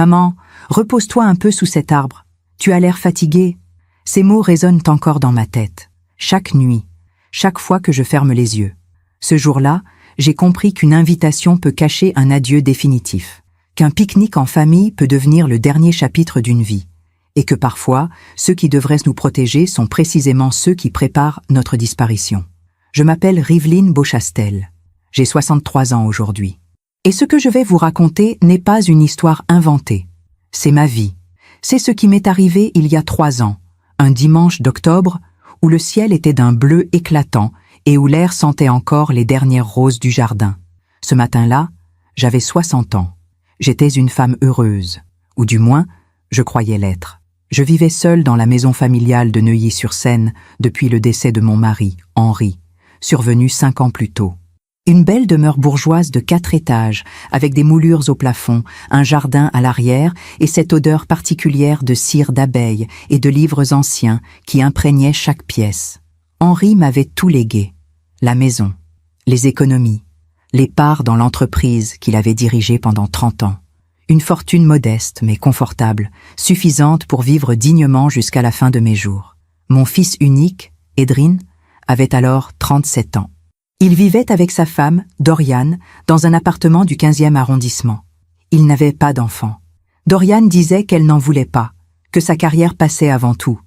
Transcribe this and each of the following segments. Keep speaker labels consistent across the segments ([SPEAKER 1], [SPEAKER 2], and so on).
[SPEAKER 1] Maman, repose-toi un peu sous cet arbre. Tu as l'air fatiguée. » Ces mots résonnent encore dans ma tête. Chaque nuit, chaque fois que je ferme les yeux. Ce jour-là, j'ai compris qu'une invitation peut cacher un adieu définitif, qu'un pique-nique en famille peut devenir le dernier chapitre d'une vie, et que parfois, ceux qui devraient nous protéger sont précisément ceux qui préparent notre disparition. Je m'appelle Rivelyne Beauchastel. J'ai 63 ans aujourd'hui. Et ce que je vais vous raconter n'est pas une histoire inventée. C'est ma vie. C'est ce qui m'est arrivé il y a 3 ans, un dimanche d'octobre, où le ciel était d'un bleu éclatant et où l'air sentait encore les dernières roses du jardin. Ce matin-là, j'avais 60 ans. J'étais une femme heureuse, ou du moins, je croyais l'être. Je vivais seule dans la maison familiale de Neuilly-sur-Seine depuis le décès de mon mari, Henri, survenu 5 ans plus tôt. Une belle demeure bourgeoise de 4 étages, avec des moulures au plafond, un jardin à l'arrière et cette odeur particulière de cire d'abeille et de livres anciens qui imprégnait chaque pièce. Henri m'avait tout légué. La maison, les économies, les parts dans l'entreprise qu'il avait dirigée pendant 30 ans. Une fortune modeste mais confortable, suffisante pour vivre dignement jusqu'à la fin de mes jours. Mon fils unique, Edrine, avait alors 37 ans. Il vivait avec sa femme, Doriane, dans un appartement du 15e arrondissement. Il n'avait pas d'enfant. Doriane disait qu'elle n'en voulait pas, que sa carrière passait avant tout.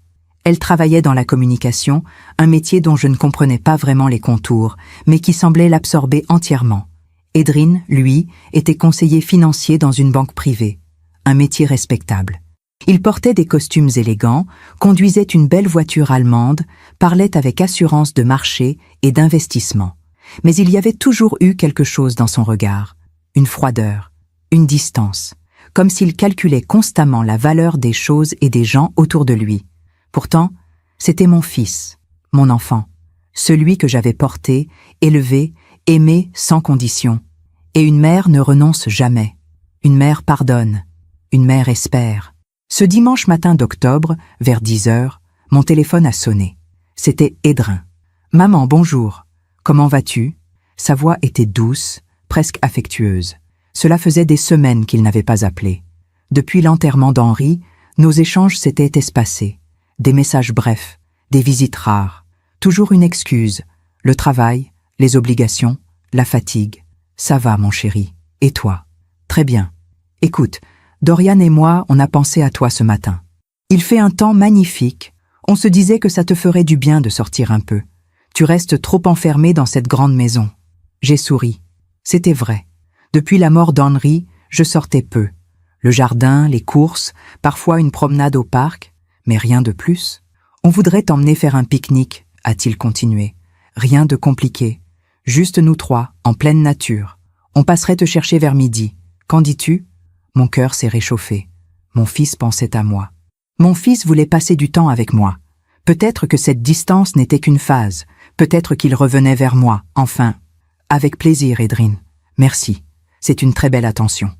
[SPEAKER 1] Elle travaillait dans la communication, un métier dont je ne comprenais pas vraiment les contours, mais qui semblait l'absorber entièrement. Edrine, lui, était conseiller financier dans une banque privée, un métier respectable. Il portait des costumes élégants, conduisait une belle voiture allemande, parlait avec assurance de marché et d'investissement. Mais il y avait toujours eu quelque chose dans son regard, une froideur, une distance, comme s'il calculait constamment la valeur des choses et des gens autour de lui. Pourtant, c'était mon fils, mon enfant, celui que j'avais porté, élevé, aimé sans condition. Et une mère ne renonce jamais. Une mère pardonne. Une mère espère. Ce dimanche matin d'octobre, vers 10 heures, mon téléphone a sonné. C'était Edrin. « Maman, bonjour. Comment vas-tu ?» Sa voix était douce, presque affectueuse. Cela faisait des semaines qu'il n'avait pas appelé. Depuis l'enterrement d'Henri, nos échanges s'étaient espacés. Des messages brefs, des visites rares. Toujours une excuse. Le travail, les obligations, la fatigue. « Ça va, mon chéri. Et toi ?»« Très bien. Écoute, Doriane et moi, on a pensé à toi ce matin. Il fait un temps magnifique. On se disait que ça te ferait du bien de sortir un peu. Tu restes trop enfermé dans cette grande maison. » J'ai souri. C'était vrai. Depuis la mort d'Henri, je sortais peu. Le jardin, les courses, parfois une promenade au parc, mais rien de plus. « On voudrait t'emmener faire un pique-nique, » a-t-il continué. « Rien de compliqué. Juste nous 3, en pleine nature. On passerait te chercher vers midi. Qu'en dis-tu » Mon cœur s'est réchauffé. Mon fils pensait à moi. Mon fils voulait passer du temps avec moi. Peut-être que cette distance n'était qu'une phase. Peut-être qu'il revenait vers moi, enfin. Avec plaisir, Edrine. Merci. C'est une très belle attention.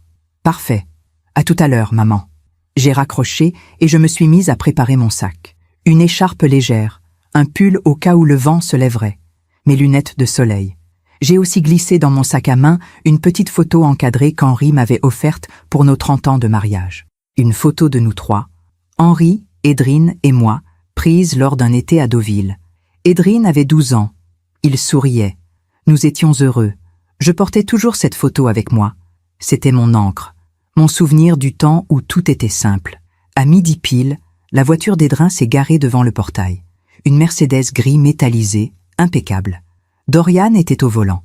[SPEAKER 1] Parfait. À tout à l'heure, maman. J'ai raccroché et je me suis mise à préparer mon sac. Une écharpe légère, un pull au cas où le vent se lèverait, mes lunettes de soleil. J'ai aussi glissé dans mon sac à main une petite photo encadrée qu'Henri m'avait offerte pour nos 30 ans de mariage. Une photo de nous 3, Henri, Edrine et moi, prise lors d'un été à Deauville. Edrine avait 12 ans. Il souriait. Nous étions heureux. Je portais toujours cette photo avec moi. C'était mon encre, mon souvenir du temps où tout était simple. À midi pile, la voiture d'Edrine s'est garée devant le portail. Une Mercedes gris métallisée, impeccable. Doriane était au volant.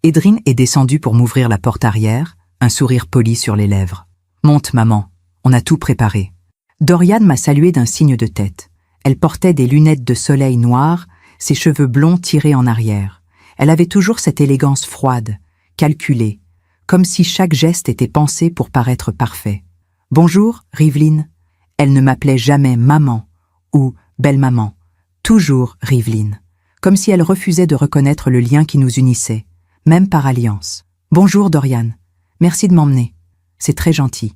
[SPEAKER 1] Edrine est descendue pour m'ouvrir la porte arrière, un sourire poli sur les lèvres. « Monte, maman, on a tout préparé. » Doriane m'a salué d'un signe de tête. Elle portait des lunettes de soleil noires, ses cheveux blonds tirés en arrière. Elle avait toujours cette élégance froide, calculée, comme si chaque geste était pensé pour paraître parfait. « Bonjour, Rivelyne. » Elle ne m'appelait jamais maman ou belle-maman, toujours Rivelyne, comme si elle refusait de reconnaître le lien qui nous unissait, même par alliance. « Bonjour, Doriane. Merci de m'emmener. C'est très gentil. »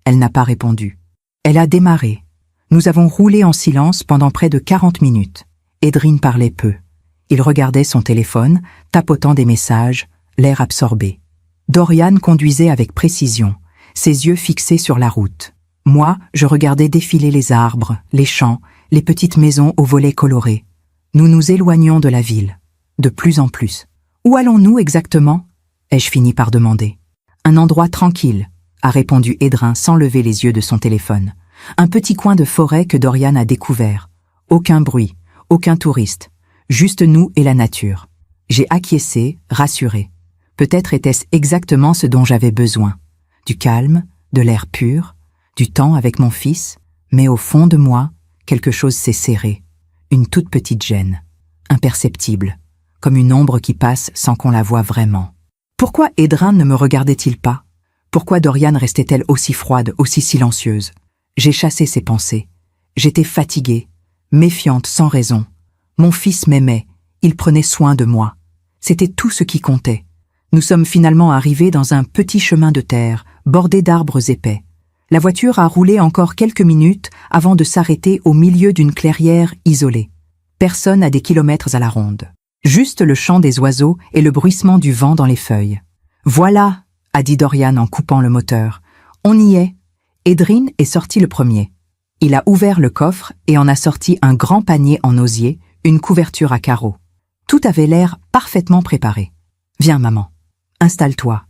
[SPEAKER 1] Elle n'a pas répondu. Elle a démarré. Nous avons roulé en silence pendant près de 40 minutes. Edrine parlait peu. Il regardait son téléphone, tapotant des messages, l'air absorbé. Doriane conduisait avec précision, ses yeux fixés sur la route. Moi, je regardais défiler les arbres, les champs, les petites maisons aux volets colorés. Nous nous éloignions de la ville, de plus en plus. Où allons-nous exactement? Ai-je fini par demander. Un endroit tranquille, a répondu Edrin sans lever les yeux de son téléphone. Un petit coin de forêt que Dorian a découvert. Aucun bruit, aucun touriste, juste nous et la nature. J'ai acquiescé, rassuré. Peut-être était-ce exactement ce dont j'avais besoin. Du calme, de l'air pur, du temps avec mon fils, mais au fond de moi, quelque chose s'est serré. Une toute petite gêne, imperceptible, comme une ombre qui passe sans qu'on la voie vraiment. Pourquoi Edrin ne me regardait-il pas? Pourquoi Dorian restait-elle aussi froide, aussi silencieuse? J'ai chassé ses pensées. J'étais fatiguée, méfiante sans raison. Mon fils m'aimait, il prenait soin de moi. C'était tout ce qui comptait. Nous sommes finalement arrivés dans un petit chemin de terre, bordé d'arbres épais. La voiture a roulé encore quelques minutes avant de s'arrêter au milieu d'une clairière isolée. Personne à des kilomètres à la ronde. Juste le chant des oiseaux et le bruissement du vent dans les feuilles. « Voilà !» a dit Dorian en coupant le moteur. « On y est !» Edrin est sorti le premier. Il a ouvert le coffre et en a sorti un grand panier en osier, une couverture à carreaux. Tout avait l'air parfaitement préparé. « Viens, maman. Installe-toi. »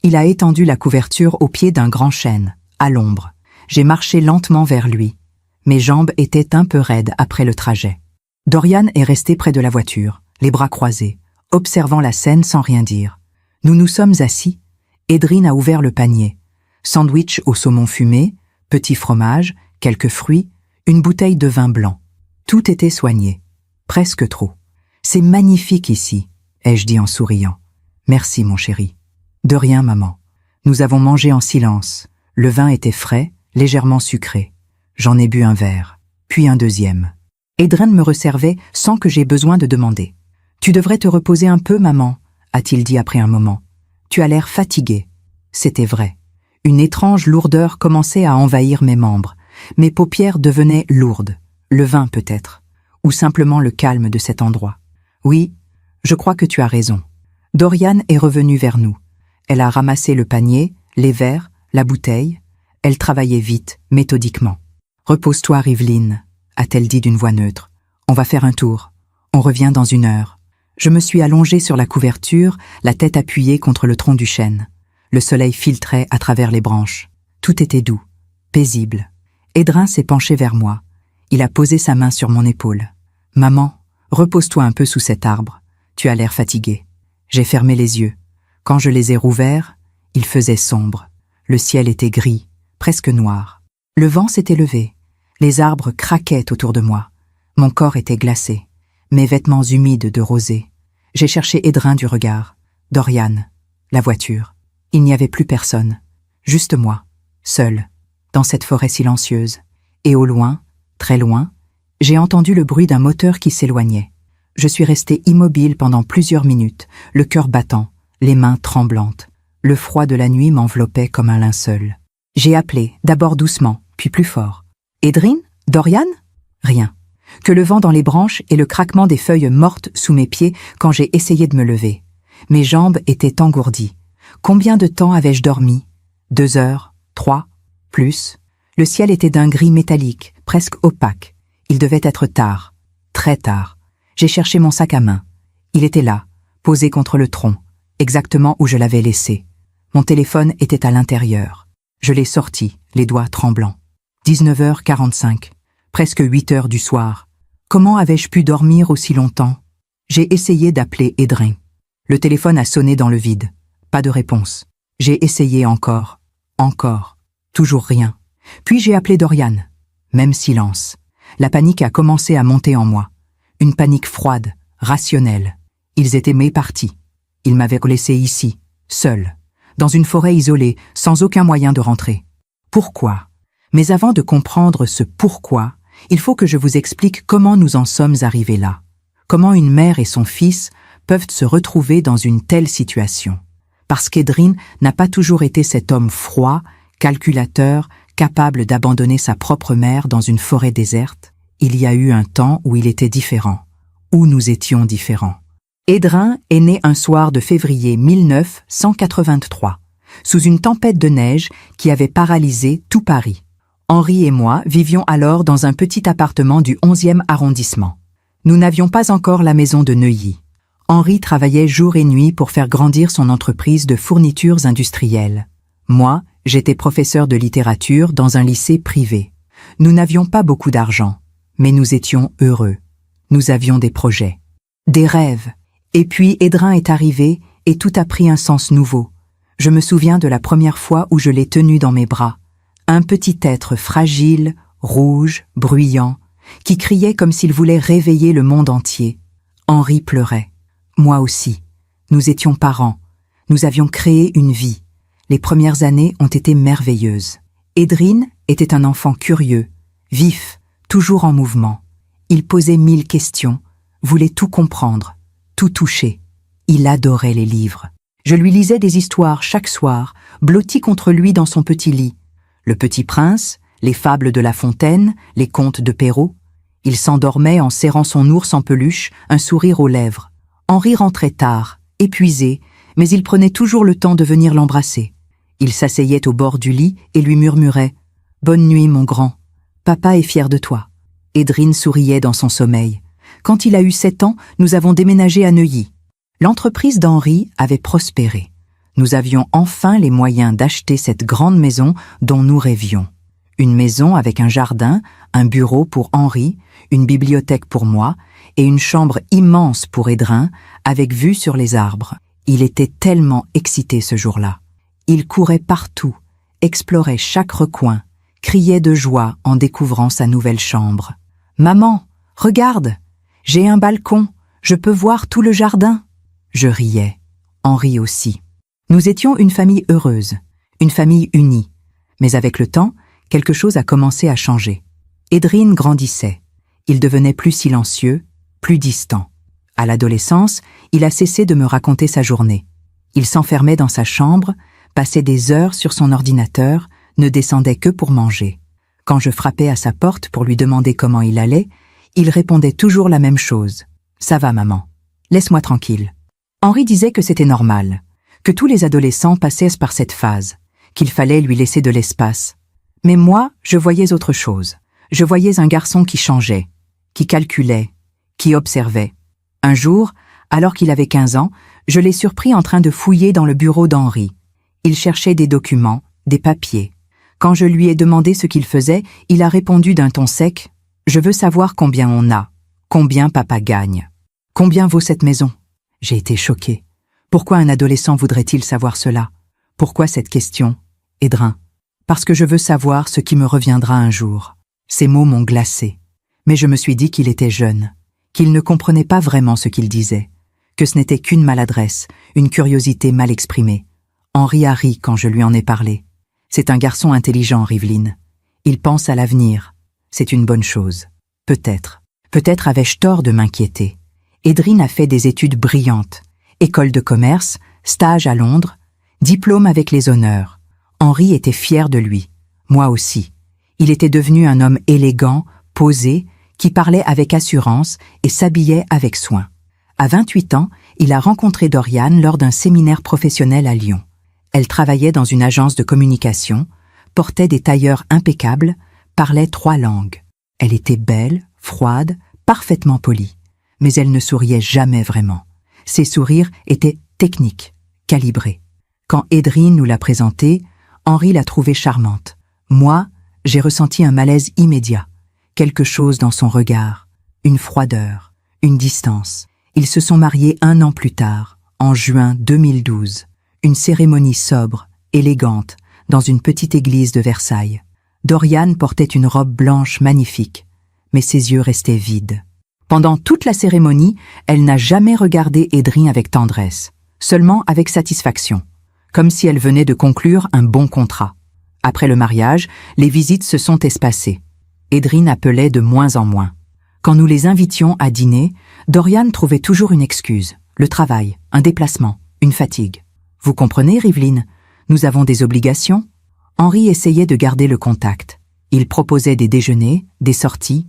[SPEAKER 1] Il a étendu la couverture au pied d'un grand chêne, à l'ombre. J'ai marché lentement vers lui. Mes jambes étaient un peu raides après le trajet. Dorian est resté près de la voiture, les bras croisés, observant la scène sans rien dire. Nous nous sommes assis. Edrin a ouvert le panier. Sandwich au saumon fumé, petit fromage, quelques fruits, une bouteille de vin blanc. Tout était soigné. Presque trop. « C'est magnifique ici », ai-je dit en souriant. « Merci, mon chéri. »« De rien, maman. » Nous avons mangé en silence. Le vin était frais, légèrement sucré. J'en ai bu un verre, puis un deuxième. Edrin me resservait sans que j'aie besoin de demander. « Tu devrais te reposer un peu, maman », a-t-il dit après un moment. « Tu as l'air fatiguée. » C'était vrai. Une étrange lourdeur commençait à envahir mes membres. Mes paupières devenaient lourdes. Le vin peut-être. Ou simplement le calme de cet endroit. Oui, je crois que tu as raison. Dorian est revenue vers nous. Elle a ramassé le panier, les verres, la bouteille. Elle travaillait vite, méthodiquement. « Repose-toi, Rivelyne », a-t-elle dit d'une voix neutre. « On va faire un tour. On revient dans 1 heure. » Je me suis allongée sur la couverture, la tête appuyée contre le tronc du chêne. Le soleil filtrait à travers les branches. Tout était doux, paisible. Edrin s'est penché vers moi. Il a posé sa main sur mon épaule. « Maman, repose-toi un peu sous cet arbre. Tu as l'air fatiguée. » J'ai fermé les yeux. Quand je les ai rouverts, il faisait sombre. Le ciel était gris, presque noir. Le vent s'était levé. Les arbres craquaient autour de moi. Mon corps était glacé. Mes vêtements humides de rosée. J'ai cherché Edrin du regard. Dorian. La voiture. Il n'y avait plus personne. Juste moi, seul, dans cette forêt silencieuse. Et au loin, très loin, j'ai entendu le bruit d'un moteur qui s'éloignait. Je suis restée immobile pendant plusieurs minutes, le cœur battant, les mains tremblantes. Le froid de la nuit m'enveloppait comme un linceul. J'ai appelé, d'abord doucement, puis plus fort. « Edrin? Dorian ?» Rien. Que le vent dans les branches et le craquement des feuilles mortes sous mes pieds quand j'ai essayé de me lever. Mes jambes étaient engourdies. Combien de temps avais-je dormi? 2 heures? 3? Plus? Le ciel était d'un gris métallique, presque opaque. Il devait être tard. Très tard. J'ai cherché mon sac à main. Il était là, posé contre le tronc, exactement où je l'avais laissé. Mon téléphone était à l'intérieur. Je l'ai sorti, les doigts tremblants. 19h45. Presque 8 heures du soir. Comment avais-je pu dormir aussi longtemps? J'ai essayé d'appeler Edrin. Le téléphone a sonné dans le vide. Pas de réponse. J'ai essayé encore. Encore. Toujours rien. Puis j'ai appelé Dorian. Même silence. La panique a commencé à monter en moi. Une panique froide, rationnelle. Ils étaient mépartis. Ils m'avaient laissé ici, seul, dans une forêt isolée, sans aucun moyen de rentrer. Pourquoi? Mais avant de comprendre ce pourquoi, il faut que je vous explique comment nous en sommes arrivés là. Comment une mère et son fils peuvent se retrouver dans une telle situation. Parce qu'Edrin n'a pas toujours été cet homme froid, calculateur, capable d'abandonner sa propre mère dans une forêt déserte. Il y a eu un temps où il était différent, où nous étions différents. Edrin est né un soir de février 1983. sous une tempête de neige qui avait paralysé tout Paris. Henri et moi vivions alors dans un petit appartement du 11e arrondissement. Nous n'avions pas encore la maison de Neuilly. Henri travaillait jour et nuit pour faire grandir son entreprise de fournitures industrielles. Moi, j'étais professeur de littérature dans un lycée privé. Nous n'avions pas beaucoup d'argent, mais nous étions heureux. Nous avions des projets, des rêves. Et puis Edrin est arrivé et tout a pris un sens nouveau. Je me souviens de la première fois où je l'ai tenu dans mes bras. Un petit être fragile, rouge, bruyant, qui criait comme s'il voulait réveiller le monde entier. Henri pleurait. Moi aussi. Nous étions parents. Nous avions créé une vie. Les premières années ont été merveilleuses. Edrin était un enfant curieux, vif, toujours en mouvement. Il posait 1000 questions, voulait tout comprendre, tout toucher. Il adorait les livres. Je lui lisais des histoires chaque soir, blotti contre lui dans son petit lit. Le Petit Prince, les fables de La Fontaine, les contes de Perrault. Il s'endormait en serrant son ours en peluche, un sourire aux lèvres. Henri rentrait tard, épuisé, mais il prenait toujours le temps de venir l'embrasser. Il s'asseyait au bord du lit et lui murmurait « Bonne nuit, mon grand. Papa est fier de toi. » Edrin souriait dans son sommeil. Quand il a eu 7 ans, nous avons déménagé à Neuilly. L'entreprise d'Henri avait prospéré. Nous avions enfin les moyens d'acheter cette grande maison dont nous rêvions. Une maison avec un jardin, un bureau pour Henri, une bibliothèque pour moi et une chambre immense pour Edrin avec vue sur les arbres. Il était tellement excité ce jour-là. Il courait partout, explorait chaque recoin, criait de joie en découvrant sa nouvelle chambre. « Maman, regarde, j'ai un balcon, je peux voir tout le jardin. » Je riais, Henri aussi. Nous étions une famille heureuse, une famille unie. Mais avec le temps, quelque chose a commencé à changer. Edrin grandissait. Il devenait plus silencieux, plus distant. À l'adolescence, il a cessé de me raconter sa journée. Il s'enfermait dans sa chambre, passait des heures sur son ordinateur, ne descendait que pour manger. Quand je frappais à sa porte pour lui demander comment il allait, il répondait toujours la même chose. « Ça va, maman. Laisse-moi tranquille. » Henri disait que c'était normal, que tous les adolescents passaient par cette phase, qu'il fallait lui laisser de l'espace. Mais moi, je voyais autre chose. Je voyais un garçon qui changeait, qui calculait, qui observait. Un jour, alors qu'il avait 15 ans, je l'ai surpris en train de fouiller dans le bureau d'Henri. Il cherchait des documents, des papiers. Quand je lui ai demandé ce qu'il faisait, il a répondu d'un ton sec « Je veux savoir combien on a, combien papa gagne. Combien vaut cette maison ?» J'ai été choquée. Pourquoi un adolescent voudrait-il savoir cela? Pourquoi cette question? Edrin. Parce que je veux savoir ce qui me reviendra un jour. Ces mots m'ont glacée. Mais je me suis dit qu'il était jeune, qu'il ne comprenait pas vraiment ce qu'il disait, que ce n'était qu'une maladresse, une curiosité mal exprimée. Henri a ri quand je lui en ai parlé. C'est un garçon intelligent, Rivelyne. Il pense à l'avenir. C'est une bonne chose. Peut-être. Peut-être avais-je tort de m'inquiéter. Edrin a fait des études brillantes. École de commerce, stage à Londres, diplôme avec les honneurs. Henri était fier de lui. Moi aussi. Il était devenu un homme élégant, posé, qui parlait avec assurance et s'habillait avec soin. À 28 ans, il a rencontré Doriane lors d'un séminaire professionnel à Lyon. Elle travaillait dans une agence de communication, portait des tailleurs impeccables, parlait 3 langues. Elle était belle, froide, parfaitement polie. Mais elle ne souriait jamais vraiment. Ses sourires étaient techniques, calibrés. Quand Edrin nous l'a présentée, Henri l'a trouvée charmante. Moi, j'ai ressenti un malaise immédiat. Quelque chose dans son regard, une froideur, une distance. Ils se sont mariés 1 an plus tard, en juin 2012. Une cérémonie sobre, élégante, dans une petite église de Versailles. Doriane portait une robe blanche magnifique, mais ses yeux restaient vides. Pendant toute la cérémonie, elle n'a jamais regardé Edrin avec tendresse, seulement avec satisfaction, comme si elle venait de conclure un bon contrat. Après le mariage, les visites se sont espacées. Edrin appelait de moins en moins. Quand nous les invitions à dîner, Doriane trouvait toujours une excuse, le travail, un déplacement, une fatigue. Vous comprenez, Rivelyne, nous avons des obligations. Henri essayait de garder le contact. Il proposait des déjeuners, des sorties,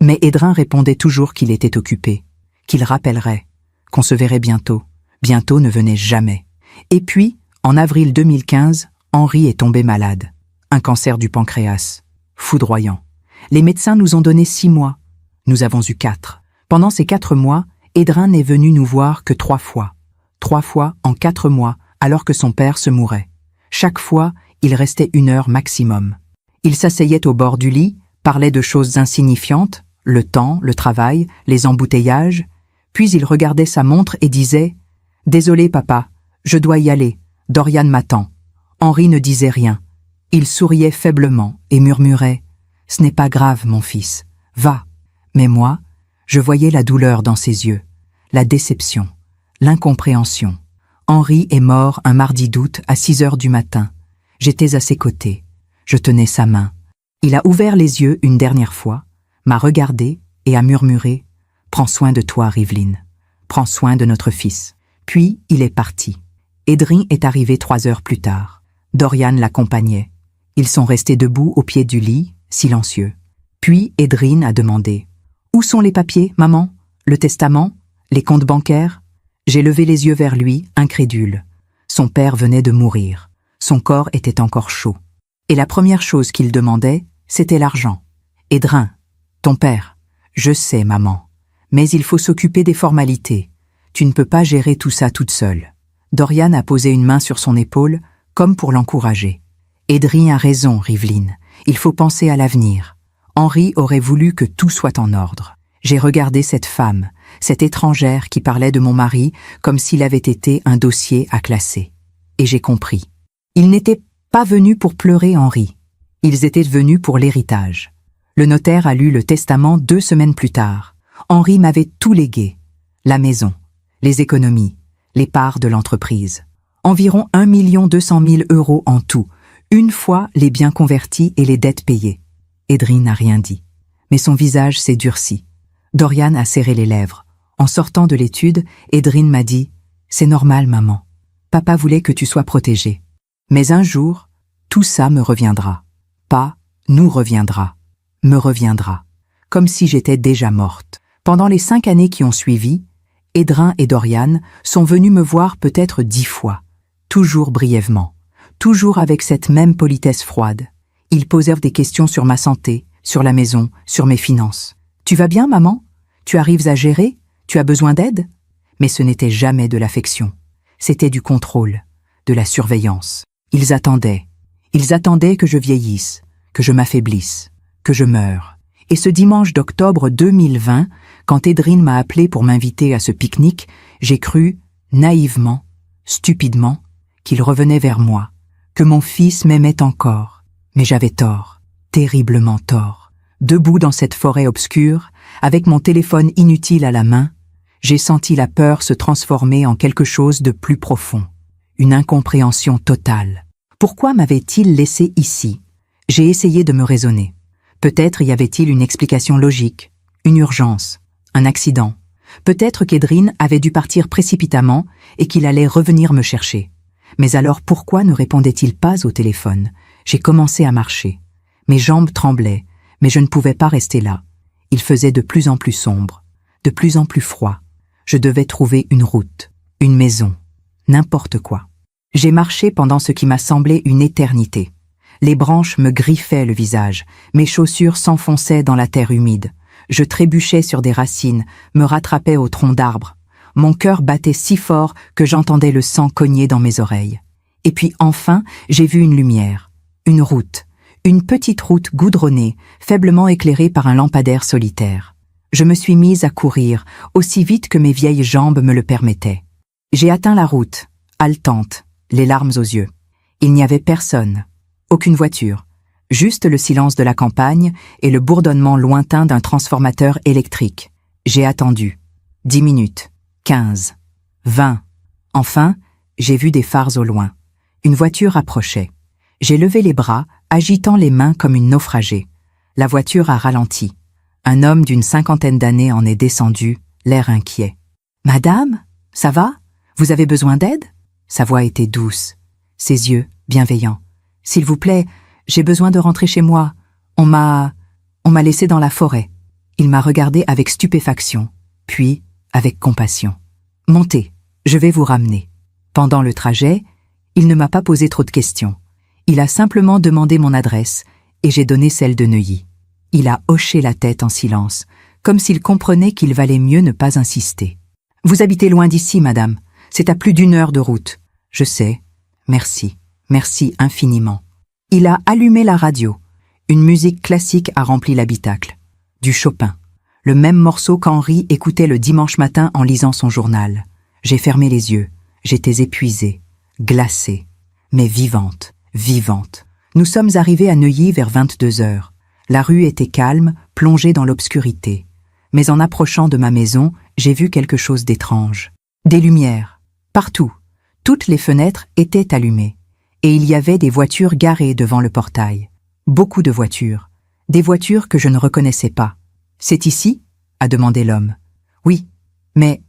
[SPEAKER 1] mais Edrin répondait toujours qu'il était occupé, qu'il rappellerait, qu'on se verrait bientôt. Bientôt ne venait jamais. Et puis, En avril 2015, Henri est tombé malade. Un cancer du pancréas. Foudroyant. Les médecins nous ont donné 6 mois. Nous avons eu 4. Pendant ces 4 mois, Edrin n'est venu nous voir que 3 fois. 3 fois en 4 mois, alors que son père se mourait. Chaque fois, il restait 1 heure maximum. Il s'asseyait au bord du lit, parlait de choses insignifiantes, le temps, le travail, les embouteillages, puis il regardait sa montre et disait « Désolé papa, je dois y aller, Dorian m'attend ». Henri ne disait rien. Il souriait faiblement et murmurait « Ce n'est pas grave, mon fils, va ». Mais moi, je voyais la douleur dans ses yeux, la déception, l'incompréhension. Henri est mort un mardi d'août à 6 heures du matin. J'étais à ses côtés. Je tenais sa main. Il a ouvert les yeux une dernière fois, m'a regardé et a murmuré « Prends soin de toi, Rivelyne. Prends soin de notre fils. » Puis il est parti. Edrin est arrivé 3 heures plus tard. Dorian l'accompagnait. Ils sont restés debout au pied du lit, silencieux. Puis Edrin a demandé « Où sont les papiers, maman? Le testament? Les comptes bancaires ?» J'ai levé les yeux vers lui, incrédule. Son père venait de mourir. Son corps était encore chaud. Et la première chose qu'il demandait, c'était l'argent. « Edrin, ton père, je sais, maman, mais il faut s'occuper des formalités. Tu ne peux pas gérer tout ça toute seule. » Dorian a posé une main sur son épaule, comme pour l'encourager. « Edrin a raison, Rivelyne, il faut penser à l'avenir. Henri aurait voulu que tout soit en ordre. J'ai regardé cette femme, cette étrangère qui parlait de mon mari comme s'il avait été un dossier à classer. Et j'ai compris. Ils n'étaient pas venus pour pleurer Henri. Ils étaient venus pour l'héritage. Le notaire a lu le testament 2 semaines plus tard. Henri m'avait tout légué. La maison, les économies, les parts de l'entreprise. Environ 1 200 000 € en tout, une fois les biens convertis et les dettes payées. Edrin n'a rien dit, mais son visage s'est durci. Dorian a serré les lèvres. En sortant de l'étude, Edrin m'a dit « C'est normal, maman. Papa voulait que tu sois protégée. Mais un jour, tout ça me reviendra. Pas nous reviendra. Me reviendra. Comme si j'étais déjà morte. » Pendant les 5 années qui ont suivi, Edrin et Dorian sont venus me voir peut-être 10 fois. Toujours brièvement. Toujours avec cette même politesse froide. Ils posèrent des questions sur ma santé, sur la maison, sur mes finances. « Tu vas bien, maman? Tu arrives à gérer? Tu as besoin d'aide ?» Mais ce n'était jamais de l'affection. C'était du contrôle, de la surveillance. Ils attendaient. Ils attendaient que je vieillisse, que je m'affaiblisse, que je meure. Et ce dimanche d'octobre 2020, quand Edrin m'a appelé pour m'inviter à ce pique-nique, j'ai cru, naïvement, stupidement, qu'il revenait vers moi, que mon fils m'aimait encore. Mais j'avais tort, terriblement tort. Debout dans cette forêt obscure, avec mon téléphone inutile à la main, j'ai senti la peur se transformer en quelque chose de plus profond. Une incompréhension totale. Pourquoi m'avait-il laissé ici? J'ai essayé de me raisonner. Peut-être y avait-il une explication logique, une urgence, un accident. Peut-être qu'Edrin avait dû partir précipitamment et qu'il allait revenir me chercher. Mais alors pourquoi ne répondait-il pas au téléphone? J'ai commencé à marcher. Mes jambes tremblaient, mais je ne pouvais pas rester là. Il faisait de plus en plus sombre, de plus en plus froid. Je devais trouver une route, une maison, n'importe quoi. J'ai marché pendant ce qui m'a semblé une éternité. Les branches me griffaient le visage, mes chaussures s'enfonçaient dans la terre humide. Je trébuchais sur des racines, me rattrapais au tronc d'arbres. Mon cœur battait si fort que j'entendais le sang cogner dans mes oreilles. Et puis enfin, j'ai vu une lumière, une route, une petite route goudronnée, faiblement éclairée par un lampadaire solitaire. Je me suis mise à courir, aussi vite que mes vieilles jambes me le permettaient. J'ai atteint la route, haletante, les larmes aux yeux. Il n'y avait personne, aucune voiture, juste le silence de la campagne et le bourdonnement lointain d'un transformateur électrique. J'ai attendu. 10 minutes, 15, 20. Enfin, j'ai vu des phares au loin. Une voiture approchait. J'ai levé les bras, agitant les mains comme une naufragée. La voiture a ralenti. Un homme d'une 50aine d'années en est descendu, l'air inquiet. « Madame, ça va? Vous avez besoin d'aide ?» Sa voix était douce, ses yeux bienveillants. « S'il vous plaît, j'ai besoin de rentrer chez moi. On m'a laissé dans la forêt. » Il m'a regardé avec stupéfaction, puis avec compassion. « Montez, je vais vous ramener. » Pendant le trajet, Il ne m'a pas posé trop de questions. Il a simplement demandé mon adresse, et j'ai donné celle de Neuilly. Il a hoché la tête en silence, comme s'il comprenait qu'il valait mieux ne pas insister. « Vous habitez loin d'ici, madame. C'est à plus d'1 heure de route. »« Je sais. Merci. Merci infiniment. » Il a allumé la radio. Une musique classique a rempli l'habitacle. Du Chopin. Le même morceau qu'Henri écoutait le dimanche matin en lisant son journal. J'ai fermé les yeux. J'étais épuisée, glacée, mais vivante, vivante. Nous sommes arrivés à Neuilly vers 22 heures. La rue était calme, plongée dans l'obscurité. Mais en approchant de ma maison, j'ai vu quelque chose d'étrange. Des lumières. Partout. Toutes les fenêtres étaient allumées. Et il y avait des voitures garées devant le portail. Beaucoup de voitures. Des voitures que je ne reconnaissais pas. « C'est ici ?» a demandé l'homme. « Oui, mais… »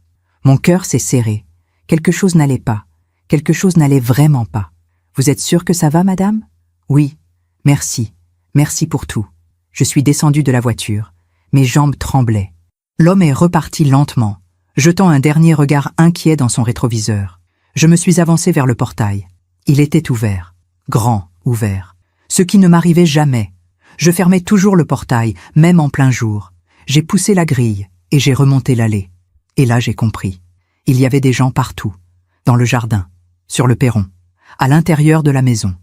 [SPEAKER 1] Mon cœur s'est serré. Quelque chose n'allait pas. Quelque chose n'allait vraiment pas. « Vous êtes sûre que ça va, madame ?»« Oui. Merci. Merci pour tout. » Je suis descendue de la voiture. Mes jambes tremblaient. L'homme est reparti lentement, jetant un dernier regard inquiet dans son rétroviseur. Je me suis avancée vers le portail. Il était ouvert. Grand ouvert. Ce qui ne m'arrivait jamais. Je fermais toujours le portail, même en plein jour. J'ai poussé la grille et j'ai remonté l'allée. Et là, j'ai compris. Il y avait des gens partout. Dans le jardin, sur le perron, à l'intérieur de la maison.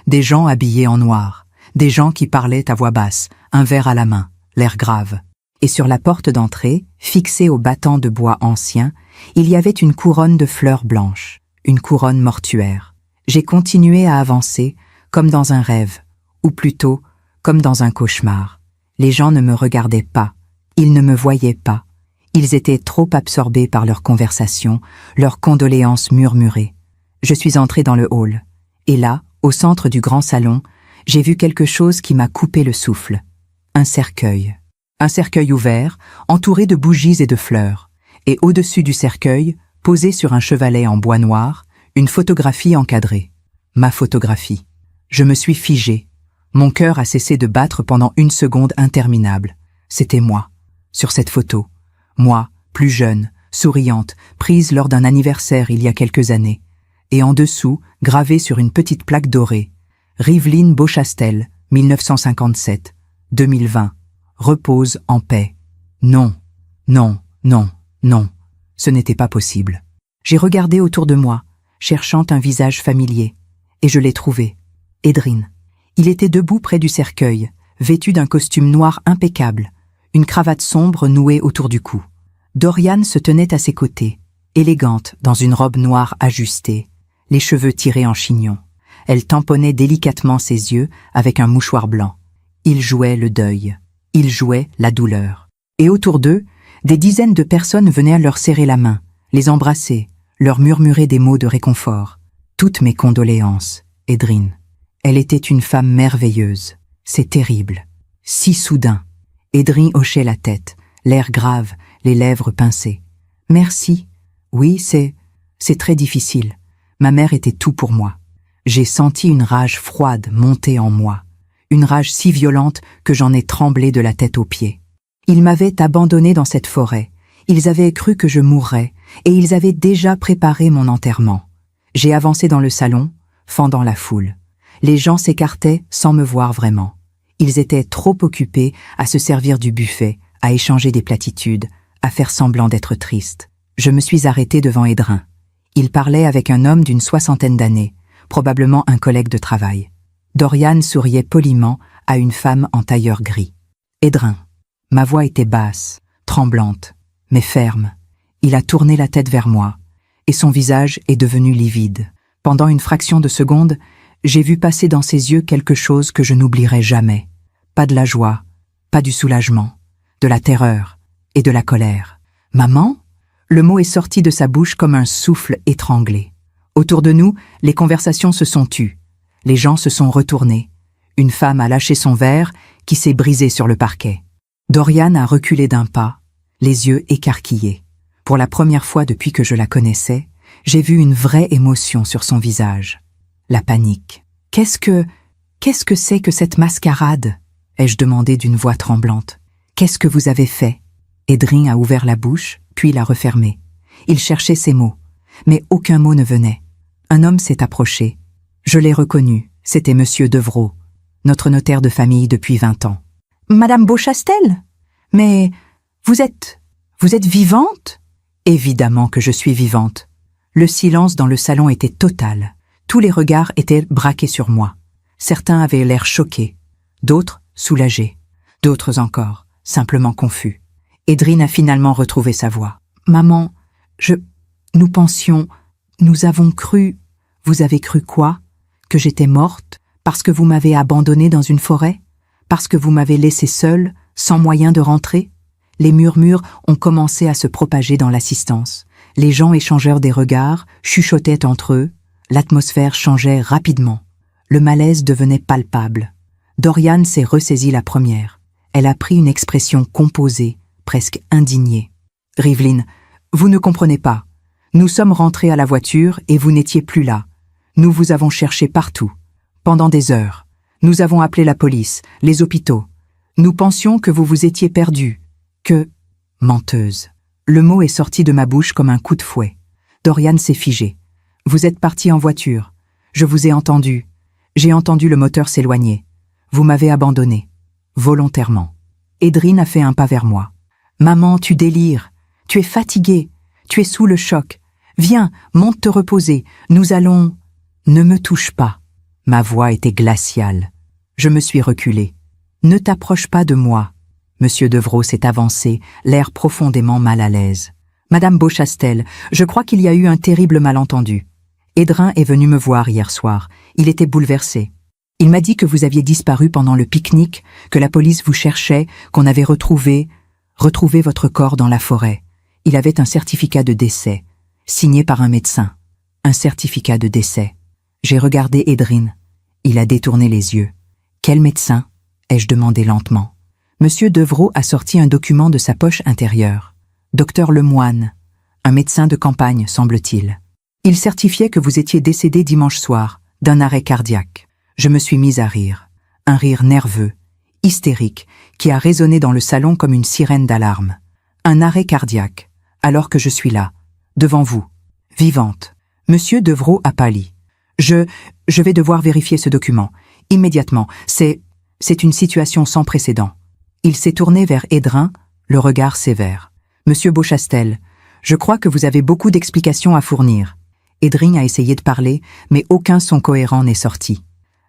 [SPEAKER 1] Des gens habillés en noir. Des gens qui parlaient à voix basse, un verre à la main, l'air grave. Et sur la porte d'entrée, fixée au battant de bois ancien, il y avait une couronne de fleurs blanches. Une couronne mortuaire. J'ai continué à avancer, comme dans un rêve, ou plutôt, comme dans un cauchemar. Les gens ne me regardaient pas. Ils ne me voyaient pas. Ils étaient trop absorbés par leur conversation, leurs condoléances murmurées. Je suis entrée dans le hall. Et là, au centre du grand salon, j'ai vu quelque chose qui m'a coupé le souffle. Un cercueil. Un cercueil ouvert, entouré de bougies et de fleurs. Et au-dessus du cercueil, posé sur un chevalet en bois noir, une photographie encadrée. Ma photographie. Je me suis figée. Mon cœur a cessé de battre pendant 1 seconde interminable. C'était moi, sur cette photo. Moi, plus jeune, souriante, prise lors d'un anniversaire il y a quelques années. Et en dessous, gravé sur une petite plaque dorée. Rivelyne Beauchastel, 1957, 2020. Repose en paix. Non, non, non, non. Ce n'était pas possible. J'ai regardé autour de moi, cherchant un visage familier. Et je l'ai trouvé. Edrin. Il était debout près du cercueil, vêtu d'un costume noir impeccable, une cravate sombre nouée autour du cou. Doriane se tenait à ses côtés, élégante dans une robe noire ajustée, les cheveux tirés en chignon. Elle tamponnait délicatement ses yeux avec un mouchoir blanc. Il jouait le deuil. Il jouait la douleur. Et autour d'eux, des dizaines de personnes venaient leur serrer la main, les embrasser, leur murmurer des mots de réconfort. Toutes mes condoléances, Edrin. Elle était une femme merveilleuse. C'est terrible. Si soudain. Edrin hochait la tête, l'air grave, les lèvres pincées. Merci. Oui, c'est très difficile. Ma mère était tout pour moi. J'ai senti une rage froide monter en moi. Une rage si violente que j'en ai tremblé de la tête aux pieds. Ils m'avaient abandonné dans cette forêt. Ils avaient cru que je mourrais, et ils avaient déjà préparé mon enterrement. J'ai avancé dans le salon, fendant la foule. Les gens s'écartaient sans me voir vraiment. Ils étaient trop occupés à se servir du buffet, à échanger des platitudes, à faire semblant d'être tristes. Je me suis arrêtée devant Edrin. Il parlait avec un homme d'une 60aine d'années, probablement un collègue de travail. Doriane souriait poliment à une femme en tailleur gris. Edrin. Ma voix était basse, tremblante, mais ferme. Il a tourné la tête vers moi, et son visage est devenu livide. Pendant une fraction de seconde, j'ai vu passer dans ses yeux quelque chose que je n'oublierai jamais. Pas de la joie, pas du soulagement, de la terreur et de la colère. « Maman ?» Le mot est sorti de sa bouche comme un souffle étranglé. Autour de nous, les conversations se sont tues. Les gens se sont retournés. Une femme a lâché son verre qui s'est brisé sur le parquet. Doriane a reculé d'un pas, les yeux écarquillés. Pour la première fois depuis que je la connaissais, j'ai vu une vraie émotion sur son visage. La panique. « Qu'est-ce que c'est que cette mascarade ?» ai-je demandé d'une voix tremblante. « Qu'est-ce que vous avez fait ?» Edrin a ouvert la bouche, puis l'a refermée. Il cherchait ses mots, mais aucun mot ne venait. Un homme s'est approché. Je l'ai reconnu, c'était Monsieur Devrault, notre notaire de famille depuis 20 ans. Madame Beauchastel? Mais vous êtes vivante? Évidemment que je suis vivante. Le silence dans le salon était total. Tous les regards étaient braqués sur moi. Certains avaient l'air choqués, d'autres soulagés, d'autres encore simplement confus. Edrine a finalement retrouvé sa voix. Maman, nous pensions, nous avons cru. Vous avez cru quoi? Que j'étais morte? Parce que vous m'avez abandonnée dans une forêt? Parce que vous m'avez laissée seule, sans moyen de rentrer? Les murmures ont commencé à se propager dans l'assistance. Les gens échangèrent des regards, chuchotaient entre eux. L'atmosphère changeait rapidement. Le malaise devenait palpable. Dorian s'est ressaisie la première. Elle a pris une expression composée, presque indignée. « Rivelyne, vous ne comprenez pas. Nous sommes rentrés à la voiture et vous n'étiez plus là. Nous vous avons cherché partout, pendant des heures. Nous avons appelé la police, les hôpitaux. Nous pensions que vous vous étiez perdue. Que... » Menteuse. Le mot est sorti de ma bouche comme un coup de fouet. Dorian s'est figé. « Vous êtes partie en voiture. Je vous ai entendu. J'ai entendu le moteur s'éloigner. Vous m'avez abandonné. Volontairement. » Edrine a fait un pas vers moi. « Maman, tu délires. Tu es fatiguée. Tu es sous le choc. Viens, monte te reposer. Nous allons... » « Ne me touche pas. » Ma voix était glaciale. Je me suis reculée. « Ne t'approche pas de moi. » Monsieur Devrault s'est avancé, l'air profondément mal à l'aise. « Madame Beauchastel, je crois qu'il y a eu un terrible malentendu. Edrin est venu me voir hier soir. Il était bouleversé. Il m'a dit que vous aviez disparu pendant le pique-nique, que la police vous cherchait, qu'on avait retrouvé votre corps dans la forêt. Il avait un certificat de décès, signé par un médecin. Un certificat de décès. J'ai regardé Edrine. Il a détourné les yeux. « Quel médecin ?» ai-je demandé lentement. Monsieur Devrault a sorti un document de sa poche intérieure. « Docteur Lemoine, un médecin de campagne, semble-t-il. Il certifiait que vous étiez décédé dimanche soir, d'un arrêt cardiaque. » Je me suis mise à rire. Un rire nerveux, hystérique, qui a résonné dans le salon comme une sirène d'alarme. Un arrêt cardiaque, alors que je suis là, devant vous, vivante. Monsieur Devrault a pâli. Je vais devoir vérifier ce document. Immédiatement. C'est une situation sans précédent. Il s'est tourné vers Edrin, le regard sévère. Monsieur Beauchastel, je crois que vous avez beaucoup d'explications à fournir. Edrin a essayé de parler, mais aucun son cohérent n'est sorti.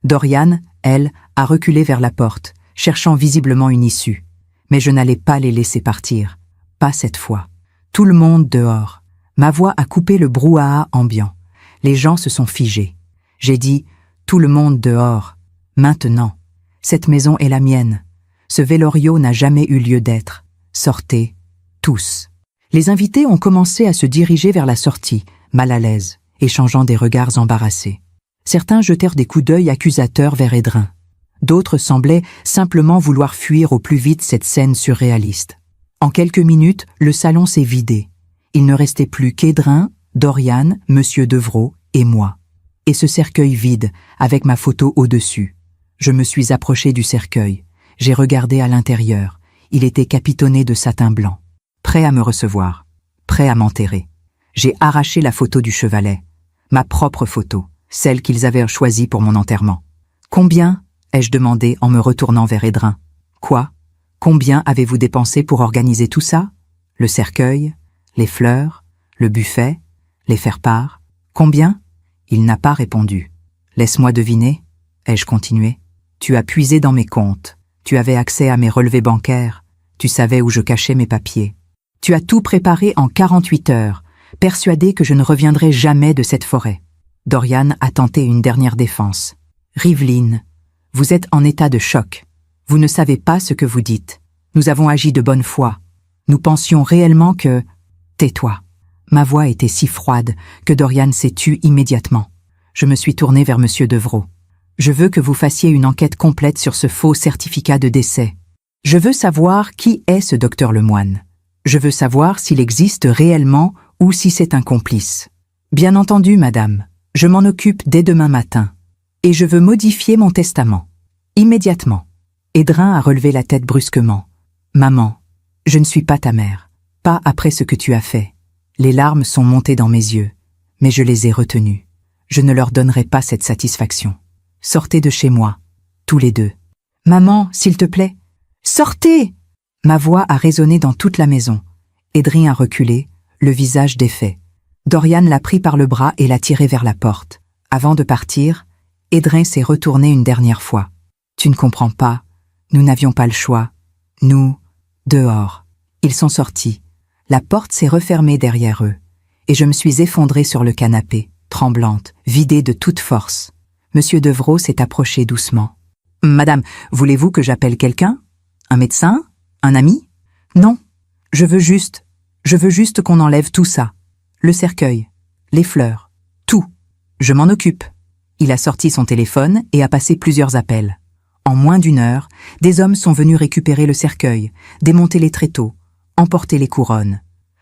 [SPEAKER 1] Dorian, elle, a reculé vers la porte, cherchant visiblement une issue. Mais je n'allais pas les laisser partir. Pas cette fois. Tout le monde dehors. Ma voix a coupé le brouhaha ambiant. Les gens se sont figés. J'ai dit « Tout le monde dehors. Maintenant. Cette maison est la mienne. Ce vélorio n'a jamais eu lieu d'être. Sortez. Tous. » Les invités ont commencé à se diriger vers la sortie, mal à l'aise, échangeant des regards embarrassés. Certains jetèrent des coups d'œil accusateurs vers Edrin. D'autres semblaient simplement vouloir fuir au plus vite cette scène surréaliste. En quelques minutes, le salon s'est vidé. Il ne restait plus qu'Edrin, Dorian, Monsieur Devrault et moi. Et ce cercueil vide, avec ma photo au-dessus. Je me suis approchée du cercueil. J'ai regardé à l'intérieur. Il était capitonné de satin blanc. Prêt à me recevoir. Prêt à m'enterrer. J'ai arraché la photo du chevalet. Ma propre photo. Celle qu'ils avaient choisie pour mon enterrement. « Combien ?» ai-je demandé en me retournant vers Edrin. « Quoi? Combien avez-vous dépensé pour organiser tout ça? Le cercueil, les fleurs, le buffet, les faire-part? Combien ?» Il n'a pas répondu. « Laisse-moi deviner, » ai-je continué. « Tu as puisé dans mes comptes. Tu avais accès à mes relevés bancaires. Tu savais où je cachais mes papiers. Tu as tout préparé en 48 heures, persuadé que je ne reviendrai jamais de cette forêt. » Dorian a tenté une dernière défense. « Rivelyne, vous êtes en état de choc. Vous ne savez pas ce que vous dites. Nous avons agi de bonne foi. Nous pensions réellement que... » Tais-toi. Ma voix était si froide que Dorian s'est tu immédiatement. Je me suis tournée vers Monsieur Devrault. « Je veux que vous fassiez une enquête complète sur ce faux certificat de décès. Je veux savoir qui est ce docteur Lemoine. Je veux savoir s'il existe réellement ou si c'est un complice. Bien entendu, madame, je m'en occupe dès demain matin. Et je veux modifier mon testament. Immédiatement. » Edrin a relevé la tête brusquement. « Maman, je ne suis pas ta mère. Pas après ce que tu as fait. » Les larmes sont montées dans mes yeux, mais je les ai retenues. Je ne leur donnerai pas cette satisfaction. Sortez de chez moi, tous les deux. Maman, s'il te plaît. Sortez! Ma voix a résonné dans toute la maison. Edrien a reculé, le visage défait. Dorian l'a pris par le bras et l'a tiré vers la porte. Avant de partir, Edrien s'est retourné une dernière fois. Tu ne comprends pas, nous n'avions pas le choix. Nous, dehors. Ils sont sortis. La porte s'est refermée derrière eux. Et je me suis effondrée sur le canapé, tremblante, vidée de toute force. Monsieur Devrault s'est approché doucement. « Madame, voulez-vous que j'appelle quelqu'un? Un médecin? Un ami? Non, je veux juste qu'on enlève tout ça. Le cercueil, les fleurs, tout. Je m'en occupe. » Il a sorti son téléphone et a passé plusieurs appels. En moins d'1 heure, des hommes sont venus récupérer le cercueil, démonter les tréteaux, emporter les couronnes.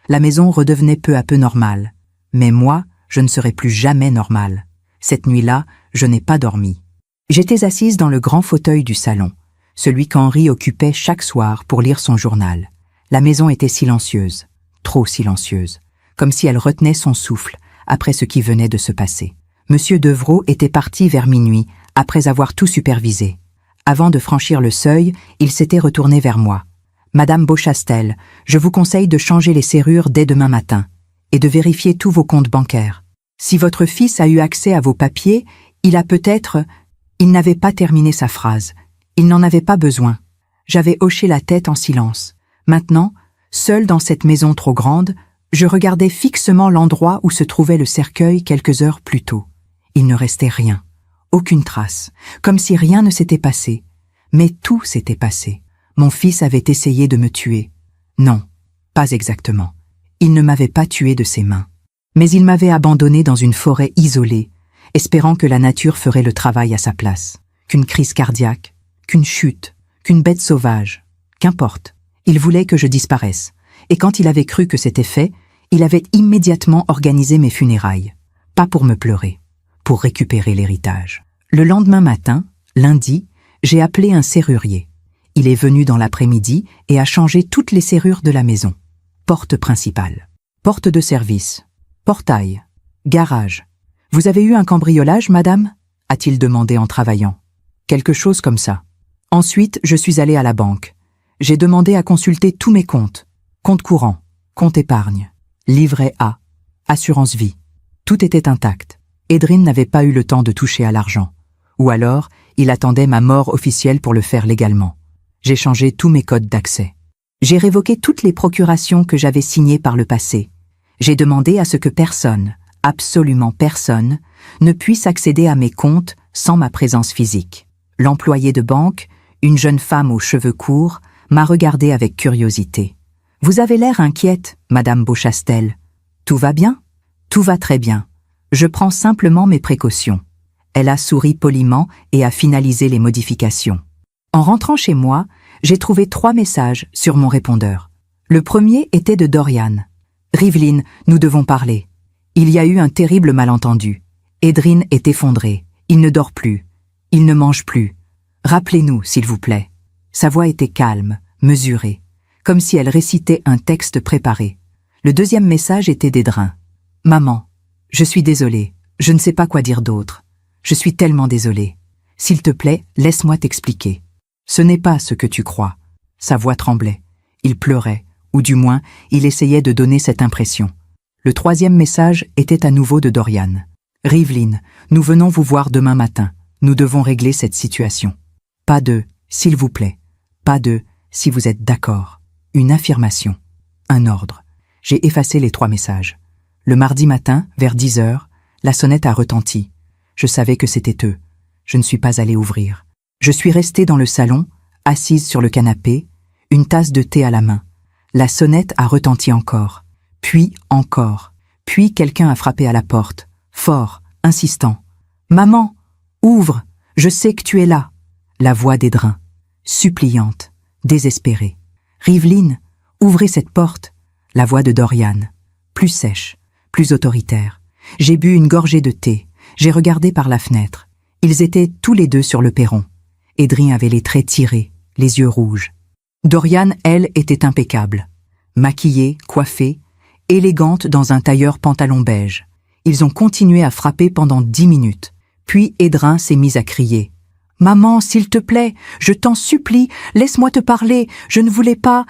[SPEAKER 1] La maison redevenait peu à peu normale. Mais moi, je ne serai plus jamais normale. Cette nuit-là, je n'ai pas dormi. J'étais assise dans le grand fauteuil du salon, celui qu'Henri occupait chaque soir pour lire son journal. La maison était silencieuse, trop silencieuse, comme si elle retenait son souffle après ce qui venait de se passer. Monsieur Devrault était parti vers minuit, après avoir tout supervisé. Avant de franchir le seuil, il s'était retourné vers moi. « Madame Beauchastel, je vous conseille de changer les serrures dès demain matin et de vérifier tous vos comptes bancaires. Si votre fils a eu accès à vos papiers, il a peut-être... » Il n'avait pas terminé sa phrase. Il n'en avait pas besoin. J'avais hoché la tête en silence. Maintenant, seule dans cette maison trop grande, je regardais fixement l'endroit où se trouvait le cercueil quelques heures plus tôt. Il ne restait rien, aucune trace, comme si rien ne s'était passé. Mais tout s'était passé. Mon fils avait essayé de me tuer. Non, pas exactement. Il ne m'avait pas tué de ses mains. Mais il m'avait abandonné dans une forêt isolée, espérant que la nature ferait le travail à sa place. Qu'une crise cardiaque, qu'une chute, qu'une bête sauvage, qu'importe. Il voulait que je disparaisse. Et quand il avait cru que c'était fait, il avait immédiatement organisé mes funérailles. Pas pour me pleurer, pour récupérer l'héritage. Le lendemain matin, lundi, j'ai appelé un serrurier. Il est venu dans l'après-midi et a changé toutes les serrures de la maison. Porte principale, porte de service, portail, garage. « Vous avez eu un cambriolage, madame ?» a-t-il demandé en travaillant. Quelque chose comme ça. Ensuite, je suis allé à la banque. J'ai demandé à consulter tous mes comptes. Compte courant, compte épargne, livret A, assurance vie. Tout était intact. Edrien n'avait pas eu le temps de toucher à l'argent. Ou alors, il attendait ma mort officielle pour le faire légalement. J'ai changé tous mes codes d'accès. J'ai révoqué toutes les procurations que j'avais signées par le passé. J'ai demandé à ce que personne, absolument personne, ne puisse accéder à mes comptes sans ma présence physique. L'employé de banque, une jeune femme aux cheveux courts, m'a regardée avec curiosité. « Vous avez l'air inquiète, Madame Beauchastel. Tout va bien ? » « Tout va très bien. Je prends simplement mes précautions. » Elle a souri poliment et a finalisé les modifications. En rentrant chez moi, j'ai trouvé 3 messages sur mon répondeur. Le premier était de Dorian. « Rivelyne, nous devons parler. Il y a eu un terrible malentendu. Edrien est effondré. Il ne dort plus. Il ne mange plus. Rappelez-nous, s'il vous plaît. » Sa voix était calme, mesurée, comme si elle récitait un texte préparé. Le deuxième message était d'Edrien. « Maman, je suis désolée. Je ne sais pas quoi dire d'autre. Je suis tellement désolée. S'il te plaît, laisse-moi t'expliquer. Ce n'est pas ce que tu crois. » Sa voix tremblait. Il pleurait, ou du moins, il essayait de donner cette impression. Le troisième message était à nouveau de Dorian. « Rivelyne, nous venons vous voir demain matin. Nous devons régler cette situation. Pas de « s'il vous plaît ». Pas de « si vous êtes d'accord ». Une affirmation. Un ordre. J'ai effacé les 3 messages. Le mardi matin, vers 10 heures, la sonnette a retenti. Je savais que c'était eux. Je ne suis pas allée ouvrir. Je suis restée dans le salon, assise sur le canapé, une tasse de thé à la main. La sonnette a retenti encore. Puis encore. Puis quelqu'un a frappé à la porte. Fort, insistant. « Maman, ouvre, je sais que tu es là. » La voix d'Edrien. Suppliante, désespérée. « Rivelyne, ouvrez cette porte. » La voix de Dorian. Plus sèche, plus autoritaire. J'ai bu une gorgée de thé. J'ai regardé par la fenêtre. Ils étaient tous les deux sur le perron. Edrien avait les traits tirés, les yeux rouges. Dorian, elle, était impeccable. Maquillée, coiffée, élégante dans un tailleur pantalon beige. Ils ont continué à frapper pendant 10 minutes. Puis Edrin s'est mis à crier. « Maman, s'il te plaît, je t'en supplie, laisse-moi te parler, je ne voulais pas,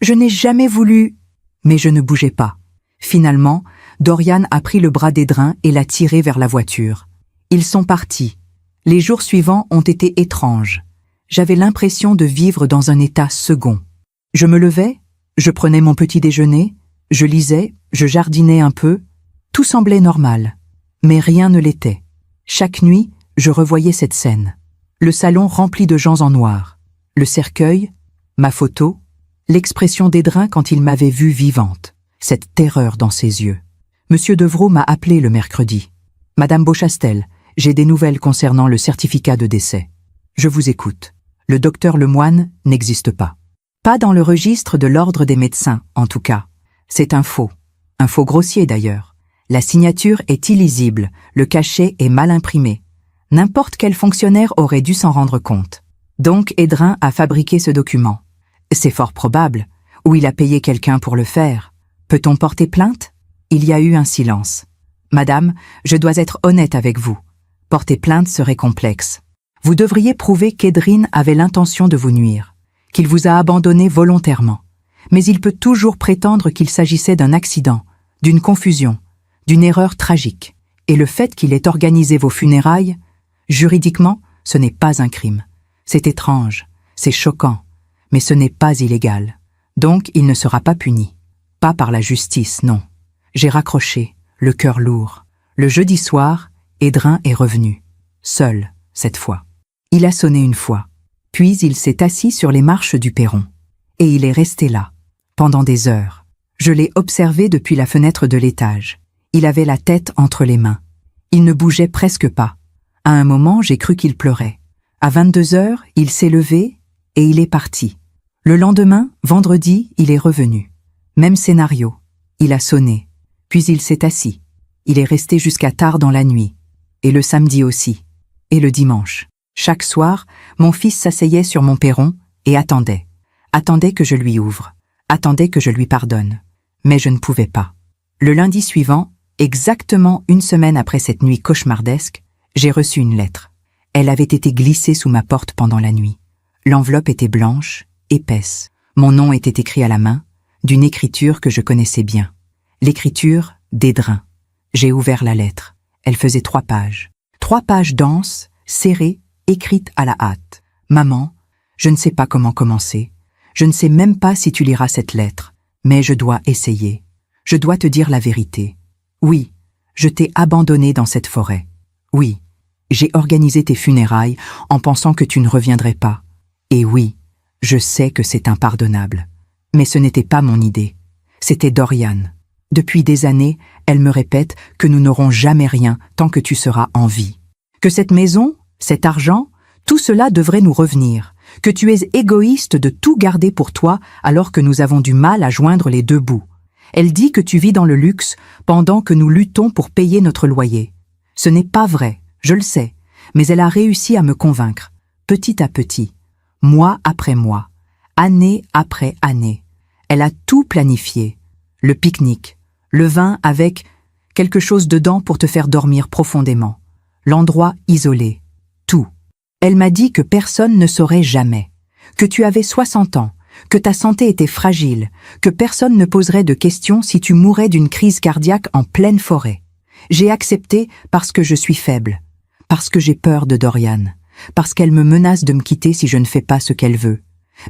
[SPEAKER 1] je n'ai jamais voulu. » Mais je ne bougeais pas. Finalement, Dorian a pris le bras d'Edrin et l'a tiré vers la voiture. Ils sont partis. Les jours suivants ont été étranges. J'avais l'impression de vivre dans un état second. Je me levais, je prenais mon petit déjeuner, je lisais, je jardinais un peu. Tout semblait normal. Mais rien ne l'était. Chaque nuit, je revoyais cette scène. Le salon rempli de gens en noir. Le cercueil, ma photo, l'expression d'Edrin quand il m'avait vue vivante. Cette terreur dans ses yeux. Monsieur Devrault m'a appelé le mercredi. « Madame Beauchastel, j'ai des nouvelles concernant le certificat de décès. Je vous écoute. Le docteur Lemoine n'existe pas. Pas dans le registre de l'ordre des médecins, en tout cas. C'est un faux grossier d'ailleurs. La signature est illisible, le cachet est mal imprimé. N'importe quel fonctionnaire aurait dû s'en rendre compte. Donc Edrin a fabriqué ce document. C'est fort probable. Ou il a payé quelqu'un pour le faire. Peut-on porter plainte ? Il y a eu un silence. Madame, je dois être honnête avec vous. Porter plainte serait complexe. Vous devriez prouver qu'Edrin avait l'intention de vous nuire, qu'il vous a abandonné volontairement. Mais il peut toujours prétendre qu'il s'agissait d'un accident, d'une confusion, d'une erreur tragique. Et le fait qu'il ait organisé vos funérailles, juridiquement, ce n'est pas un crime. C'est étrange, c'est choquant, mais ce n'est pas illégal. Donc il ne sera pas puni. Pas par la justice, non. J'ai raccroché, le cœur lourd. Le jeudi soir, Edrin est revenu. Seul, cette fois. Il a sonné une fois. Puis il s'est assis sur les marches du perron. Et il est resté là, pendant des heures. Je l'ai observé depuis la fenêtre de l'étage. Il avait la tête entre les mains. Il ne bougeait presque pas. À un moment, j'ai cru qu'il pleurait. À 22 heures, il s'est levé et il est parti. Le lendemain, vendredi, il est revenu. Même scénario. Il a sonné. Puis il s'est assis. Il est resté jusqu'à tard dans la nuit. Et le samedi aussi. Et le dimanche. Chaque soir, mon fils s'asseyait sur mon perron et attendait. Attendait que je lui ouvre. Attendait que je lui pardonne. Mais je ne pouvais pas. Le lundi suivant, exactement une semaine après cette nuit cauchemardesque, j'ai reçu une lettre. Elle avait été glissée sous ma porte pendant la nuit. L'enveloppe était blanche, épaisse. Mon nom était écrit à la main, d'une écriture que je connaissais bien. L'écriture d'Edrin. J'ai ouvert la lettre. Elle faisait 3 pages. 3 pages denses, serrées, écrites à la hâte. Maman, je ne sais pas comment commencer. Je ne sais même pas si tu liras cette lettre, mais je dois essayer. Je dois te dire la vérité. Oui, je t'ai abandonné dans cette forêt. Oui, j'ai organisé tes funérailles en pensant que tu ne reviendrais pas. Et oui, je sais que c'est impardonnable. Mais ce n'était pas mon idée. C'était Dorian. Depuis des années, elle me répète que nous n'aurons jamais rien tant que tu seras en vie. Que cette maison, cet argent, tout cela devrait nous revenir. Que tu es égoïste de tout garder pour toi alors que nous avons du mal à joindre les 2 bouts. Elle dit que tu vis dans le luxe pendant que nous luttons pour payer notre loyer. Ce n'est pas vrai, je le sais, mais elle a réussi à me convaincre, petit à petit, mois après mois, année après année. Elle a tout planifié. Le pique-nique, le vin avec quelque chose dedans pour te faire dormir profondément, l'endroit isolé, tout. Elle m'a dit que personne ne saurait jamais, que tu avais 60 ans, que ta santé était fragile, que personne ne poserait de questions si tu mourais d'une crise cardiaque en pleine forêt. J'ai accepté parce que je suis faible, parce que j'ai peur de Dorian, parce qu'elle me menace de me quitter si je ne fais pas ce qu'elle veut.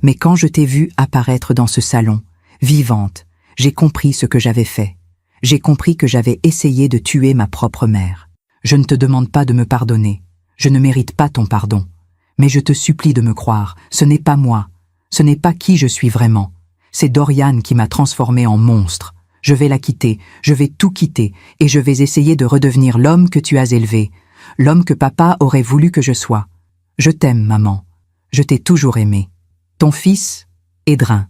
[SPEAKER 1] Mais quand je t'ai vue apparaître dans ce salon, vivante, j'ai compris ce que j'avais fait. J'ai compris que j'avais essayé de tuer ma propre mère. Je ne te demande pas de me pardonner. Je ne mérite pas ton pardon. Mais je te supplie de me croire, ce n'est pas moi. Ce n'est pas qui je suis vraiment. C'est Dorian qui m'a transformé en monstre. Je vais la quitter, je vais tout quitter, et je vais essayer de redevenir l'homme que tu as élevé, l'homme que papa aurait voulu que je sois. Je t'aime, maman. Je t'ai toujours aimé. Ton fils, Edrin.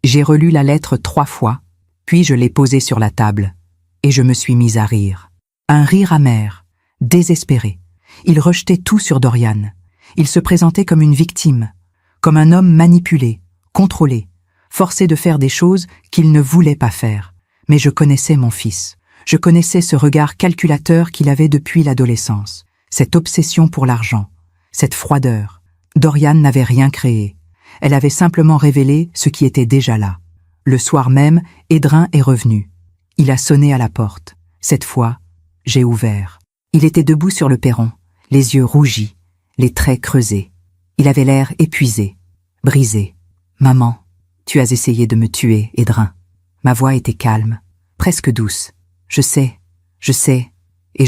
[SPEAKER 1] J'ai relu la lettre 3 fois, puis je l'ai posée sur la table, et je me suis mise à rire. Un rire amer, désespéré. Il rejetait tout sur Dorian. Il se présentait comme une victime, comme un homme manipulé, contrôlé, forcé de faire des choses qu'il ne voulait pas faire. Mais je connaissais mon fils. Je connaissais ce regard calculateur qu'il avait depuis l'adolescence, cette obsession pour l'argent, cette froideur. Dorian n'avait rien créé. Elle avait simplement révélé ce qui était déjà là. Le soir même, Edrin est revenu. Il a sonné à la porte. Cette fois, j'ai ouvert. Il était debout sur le perron, les yeux rougis, les traits creusés. Il avait l'air épuisé, brisé. « Maman, tu as essayé de me tuer, Edrin. » Ma voix était calme, presque douce. « Je sais, et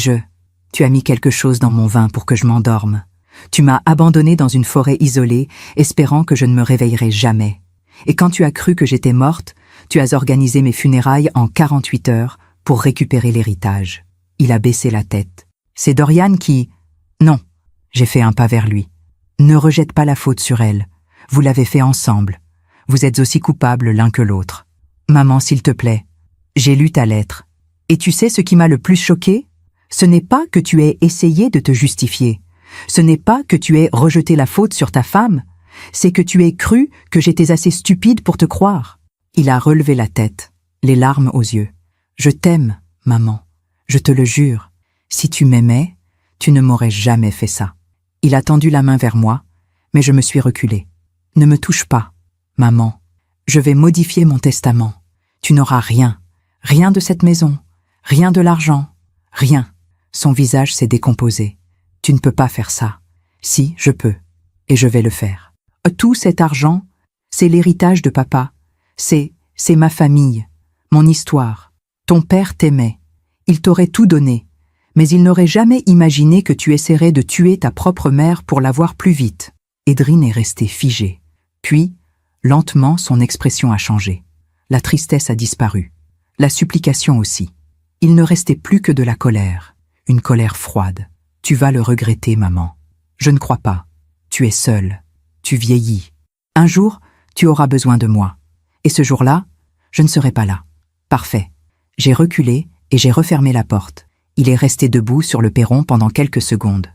[SPEAKER 1] tu as mis quelque chose dans mon vin pour que je m'endorme. Tu m'as abandonné dans une forêt isolée, espérant que je ne me réveillerais jamais. Et quand tu as cru que j'étais morte, tu as organisé mes funérailles en 48 heures pour récupérer l'héritage. » Il a baissé la tête. « C'est Dorian qui… » « Non. » J'ai fait un pas vers lui. « Ne rejette pas la faute sur elle. Vous l'avez fait ensemble. Vous êtes aussi coupables l'un que l'autre. Maman, s'il te plaît. J'ai lu ta lettre. Et tu sais ce qui m'a le plus choqué? Ce n'est pas que tu aies essayé de te justifier. Ce n'est pas que tu aies rejeté la faute sur ta femme. C'est que tu aies cru que j'étais assez stupide pour te croire. » Il a relevé la tête, les larmes aux yeux. « Je t'aime, maman. Je te le jure. Si tu m'aimais, tu ne m'aurais jamais fait ça. » Il a tendu la main vers moi, mais je me suis reculée. « Ne me touche pas, maman. Je vais modifier mon testament. Tu n'auras rien. Rien de cette maison. Rien de l'argent. Rien. » Son visage s'est décomposé. « Tu ne peux pas faire ça. Si, je peux. Et je vais le faire. Tout cet argent, c'est l'héritage de papa. C'est ma famille, mon histoire. Ton père t'aimait. Il t'aurait tout donné. Mais il n'aurait jamais imaginé que tu essaierais de tuer ta propre mère pour l'avoir plus vite. » Edrin est resté figé. Puis, lentement, son expression a changé. La tristesse a disparu. La supplication aussi. Il ne restait plus que de la colère. Une colère froide. « Tu vas le regretter, maman. Je ne crois pas. Tu es seule. Tu vieillis. Un jour, tu auras besoin de moi. Et ce jour-là, je ne serai pas là. » Parfait. J'ai reculé et j'ai refermé la porte. Il est resté debout sur le perron pendant quelques secondes.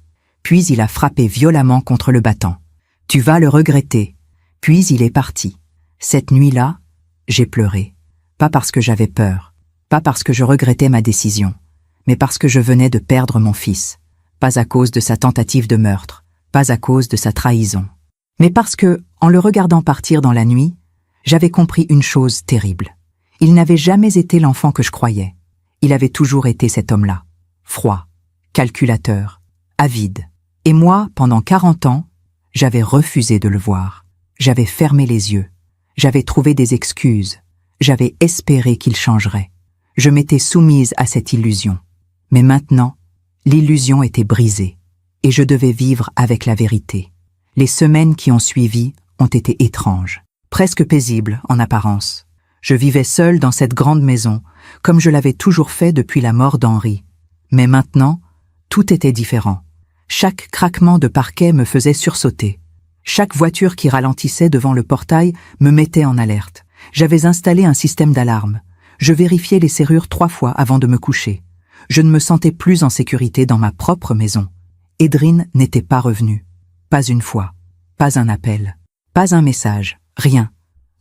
[SPEAKER 1] Puis il a frappé violemment contre le battant. « Tu vas le regretter. » Puis il est parti. Cette nuit-là, j'ai pleuré. Pas parce que j'avais peur, pas parce que je regrettais ma décision, mais parce que je venais de perdre mon fils. Pas à cause de sa tentative de meurtre, pas à cause de sa trahison. Mais parce que, en le regardant partir dans la nuit, j'avais compris une chose terrible. Il n'avait jamais été l'enfant que je croyais. Il avait toujours été cet homme-là. Froid, calculateur, avide. Et moi, pendant 40 ans, j'avais refusé de le voir. J'avais fermé les yeux. J'avais trouvé des excuses. J'avais espéré qu'il changerait. Je m'étais soumise à cette illusion. Mais maintenant, l'illusion était brisée. Et je devais vivre avec la vérité. Les semaines qui ont suivi ont été étranges, presque paisibles en apparence. Je vivais seule dans cette grande maison, comme je l'avais toujours fait depuis la mort d'Henri. Mais maintenant, tout était différent. Chaque craquement de parquet me faisait sursauter. Chaque voiture qui ralentissait devant le portail me mettait en alerte. J'avais installé un système d'alarme. Je vérifiais les serrures 3 fois avant de me coucher. Je ne me sentais plus en sécurité dans ma propre maison. Edrin n'était pas revenu. Pas une fois. Pas un appel. Pas un message. Rien.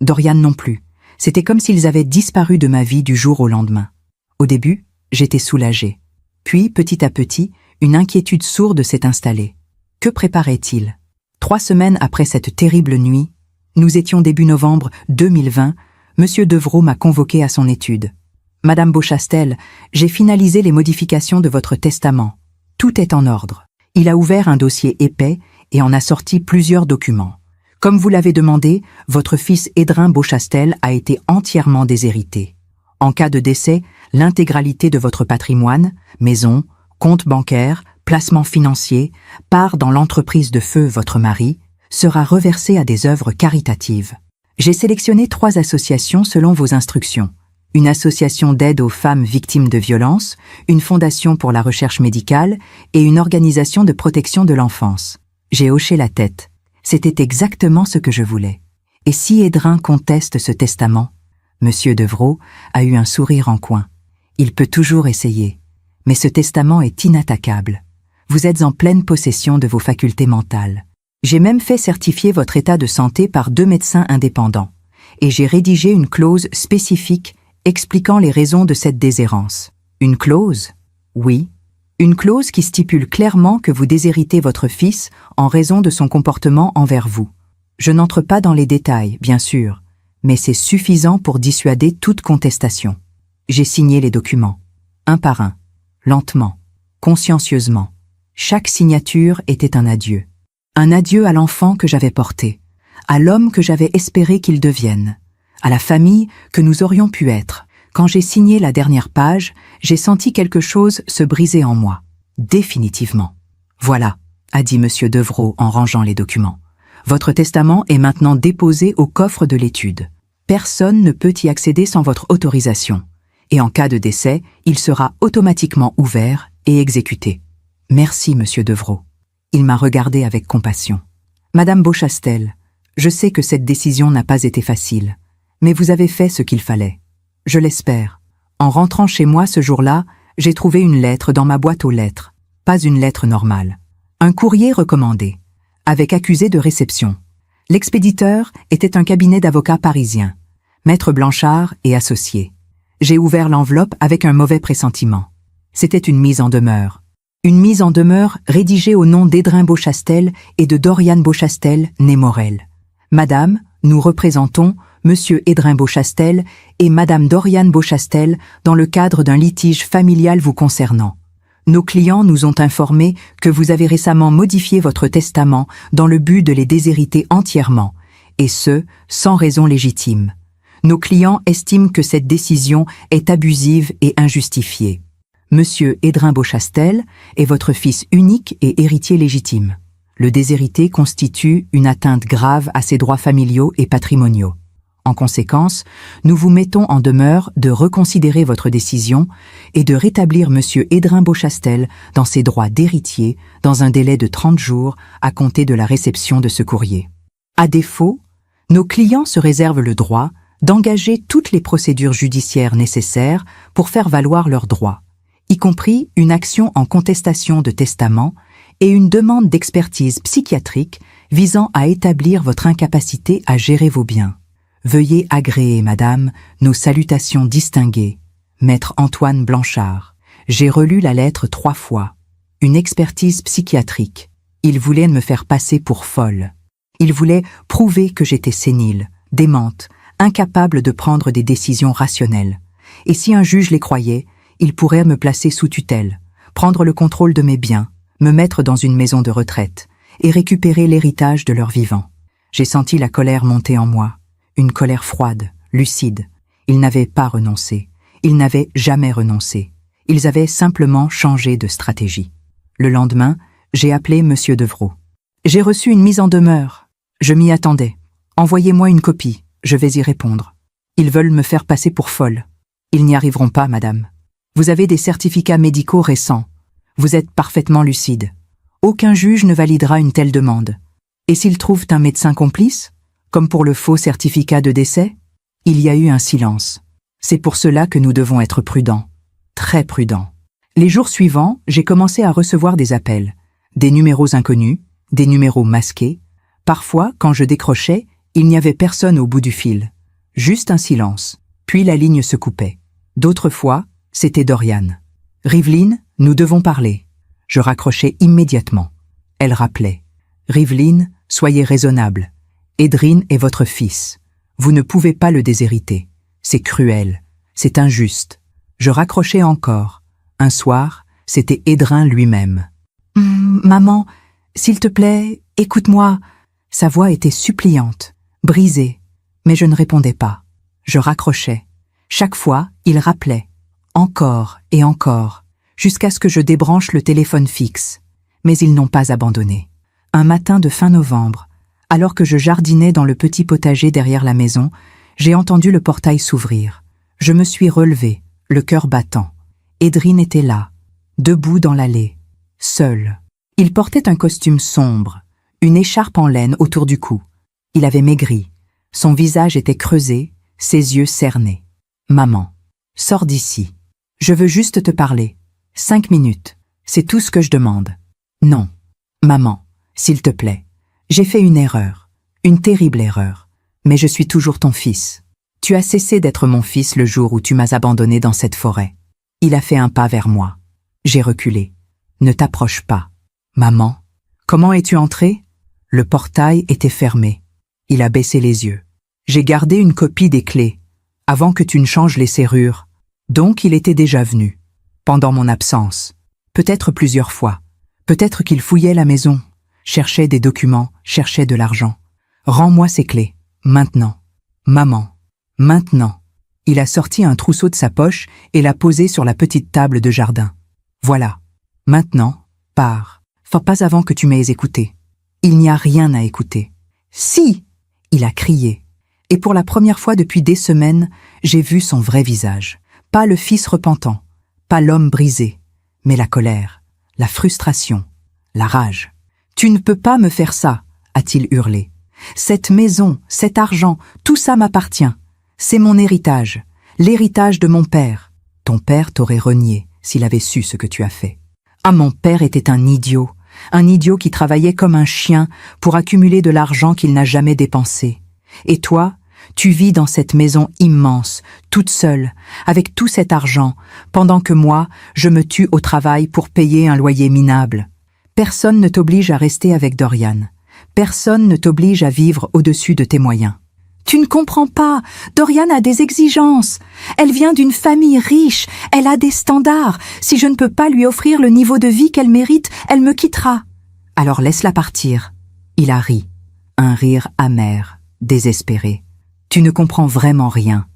[SPEAKER 1] Dorian non plus. C'était comme s'ils avaient disparu de ma vie du jour au lendemain. Au début, j'étais soulagée. Puis, petit à petit, une inquiétude sourde s'est installée. Que préparait-il? 3 semaines après cette terrible nuit, nous étions début novembre 2020, Monsieur Devrault m'a convoqué à son étude. « Madame Beauchastel, j'ai finalisé les modifications de votre testament. Tout est en ordre. » Il a ouvert un dossier épais et en a sorti plusieurs documents. Comme vous l'avez demandé, votre fils Edrin Beauchastel a été entièrement déshérité. En cas de décès, l'intégralité de votre patrimoine, maison, compte bancaire, placement financier, part dans l'entreprise de feu votre mari, sera reversée à des œuvres caritatives. J'ai sélectionné 3 associations selon vos instructions. Une association d'aide aux femmes victimes de violences, une fondation pour la recherche médicale et une organisation de protection de l'enfance. J'ai hoché la tête. C'était exactement ce que je voulais. Et si Edrin conteste ce testament? Monsieur Devrault a eu un sourire en coin. Il peut toujours essayer. Mais ce testament est inattaquable. Vous êtes en pleine possession de vos facultés mentales. J'ai même fait certifier votre état de santé par 2 médecins indépendants. Et j'ai rédigé une clause spécifique expliquant les raisons de cette déshérence. Une clause? Oui. Une clause qui stipule clairement que vous déshéritez votre fils en raison de son comportement envers vous. Je n'entre pas dans les détails, bien sûr, mais c'est suffisant pour dissuader toute contestation. J'ai signé les documents, un par un, lentement, consciencieusement. Chaque signature était un adieu. Un adieu à l'enfant que j'avais porté, à l'homme que j'avais espéré qu'il devienne, à la famille que nous aurions pu être. Quand j'ai signé la dernière page, j'ai senti quelque chose se briser en moi, définitivement. Voilà, a dit M. Devrault en rangeant les documents. Votre testament est maintenant déposé au coffre de l'étude. Personne ne peut y accéder sans votre autorisation. Et en cas de décès, il sera automatiquement ouvert et exécuté. Merci, M. Devrault. Il m'a regardé avec compassion. Madame Beauchastel, je sais que cette décision n'a pas été facile, mais vous avez fait ce qu'il fallait. Je l'espère. En rentrant chez moi ce jour-là, j'ai trouvé une lettre dans ma boîte aux lettres. Pas une lettre normale. Un courrier recommandé, avec accusé de réception. L'expéditeur était un cabinet d'avocats parisien, Maître Blanchard et associé. J'ai ouvert l'enveloppe avec un mauvais pressentiment. C'était une mise en demeure. Une mise en demeure rédigée au nom d'Edrin Beauchastel et de Doriane Beauchastel, née Morel. Madame, nous représentons Monsieur Edrin Beauchastel et Madame Doriane Beauchastel dans le cadre d'un litige familial vous concernant. Nos clients nous ont informé que vous avez récemment modifié votre testament dans le but de les déshériter entièrement, et ce, sans raison légitime. Nos clients estiment que cette décision est abusive et injustifiée. Monsieur Edrin Beauchastel est votre fils unique et héritier légitime. Le déshériter constitue une atteinte grave à ses droits familiaux et patrimoniaux. En conséquence, nous vous mettons en demeure de reconsidérer votre décision et de rétablir Monsieur Edrin Beauchastel dans ses droits d'héritier dans un délai de 30 jours à compter de la réception de ce courrier. À défaut, nos clients se réservent le droit d'engager toutes les procédures judiciaires nécessaires pour faire valoir leurs droits, y compris une action en contestation de testament et une demande d'expertise psychiatrique visant à établir votre incapacité à gérer vos biens. Veuillez agréer, madame, nos salutations distinguées. Maître Antoine Blanchard. J'ai relu la lettre 3 fois. Une expertise psychiatrique. Il voulait me faire passer pour folle. Il voulait prouver que j'étais sénile, démente, incapable de prendre des décisions rationnelles. Et si un juge les croyait, il pourrait me placer sous tutelle, prendre le contrôle de mes biens, me mettre dans une maison de retraite et récupérer l'héritage de leur vivant. J'ai senti la colère monter en moi. Une colère froide, lucide. Ils n'avaient pas renoncé. Ils n'avaient jamais renoncé. Ils avaient simplement changé de stratégie. Le lendemain, j'ai appelé M. Devrault. J'ai reçu une mise en demeure. Je m'y attendais. Envoyez-moi une copie. Je vais y répondre. Ils veulent me faire passer pour folle. Ils n'y arriveront pas, madame. Vous avez des certificats médicaux récents. Vous êtes parfaitement lucide. Aucun juge ne validera une telle demande. Et s'ils trouvent un médecin complice ? Comme pour le faux certificat de décès, il y a eu un silence. C'est pour cela que nous devons être prudents, très prudents. Les jours suivants, j'ai commencé à recevoir des appels, des numéros inconnus, des numéros masqués. Parfois, quand je décrochais, il n'y avait personne au bout du fil. Juste un silence, puis la ligne se coupait. D'autres fois, c'était Doriane. « Rivelyne, nous devons parler. » Je raccrochais immédiatement. Elle rappelait. « Rivelyne, soyez raisonnable. Edrin est votre fils. Vous ne pouvez pas le déshériter. C'est cruel. C'est injuste. » Je raccrochais encore. Un soir, c'était Edrin lui-même. « Maman, s'il te plaît, écoute-moi. » Sa voix était suppliante, brisée, mais je ne répondais pas. Je raccrochais. Chaque fois, il rappelait. Encore et encore, jusqu'à ce que je débranche le téléphone fixe. Mais ils n'ont pas abandonné. Un matin de fin novembre, alors que je jardinais dans le petit potager derrière la maison, j'ai entendu le portail s'ouvrir. Je me suis relevée, le cœur battant. Edrin était là, debout dans l'allée, seul. Il portait un costume sombre, une écharpe en laine autour du cou. Il avait maigri. Son visage était creusé, ses yeux cernés. « Maman, sors d'ici. Je veux juste te parler. 5 minutes. C'est tout ce que je demande. »« Non. Maman, s'il te plaît. J'ai fait une erreur, une terrible erreur, mais je suis toujours ton fils. Tu as cessé d'être mon fils le jour où tu m'as abandonné dans cette forêt. Il a fait un pas vers moi. J'ai reculé. Ne t'approche pas. Maman, comment es-tu entrée? Le portail était fermé. Il a baissé les yeux. J'ai gardé une copie des clés, avant que tu ne changes les serrures. Donc il était déjà venu. Pendant mon absence. Peut-être plusieurs fois. Peut-être qu'il fouillait la maison, cherchait des documents, cherchait de l'argent. Rends-moi ces clés. Maintenant. Maman. Maintenant. Il a sorti un trousseau de sa poche et l'a posé sur la petite table de jardin. Voilà. Maintenant, pars. Pas avant que tu m'aies écouté. Il n'y a rien à écouter. Si! Il a crié. Et pour la première fois depuis des semaines, j'ai vu son vrai visage. Pas le fils repentant, pas l'homme brisé, mais la colère, la frustration, la rage. « Tu ne peux pas me faire ça !» a-t-il hurlé. « Cette maison, cet argent, tout ça m'appartient. C'est mon héritage, l'héritage de mon père. Ton père t'aurait renié s'il avait su ce que tu as fait. Ah, mon père était un idiot qui travaillait comme un chien pour accumuler de l'argent qu'il n'a jamais dépensé. Et toi, tu vis dans cette maison immense, toute seule, avec tout cet argent, pendant que moi, je me tue au travail pour payer un loyer minable. Personne ne t'oblige à rester avec Dorian. Personne ne t'oblige à vivre au-dessus de tes moyens. Tu ne comprends pas, Dorian a des exigences. Elle vient d'une famille riche, elle a des standards. Si je ne peux pas lui offrir le niveau de vie qu'elle mérite, elle me quittera. Alors laisse-la partir. Il a ri, un rire amer, désespéré. Tu ne comprends vraiment rien.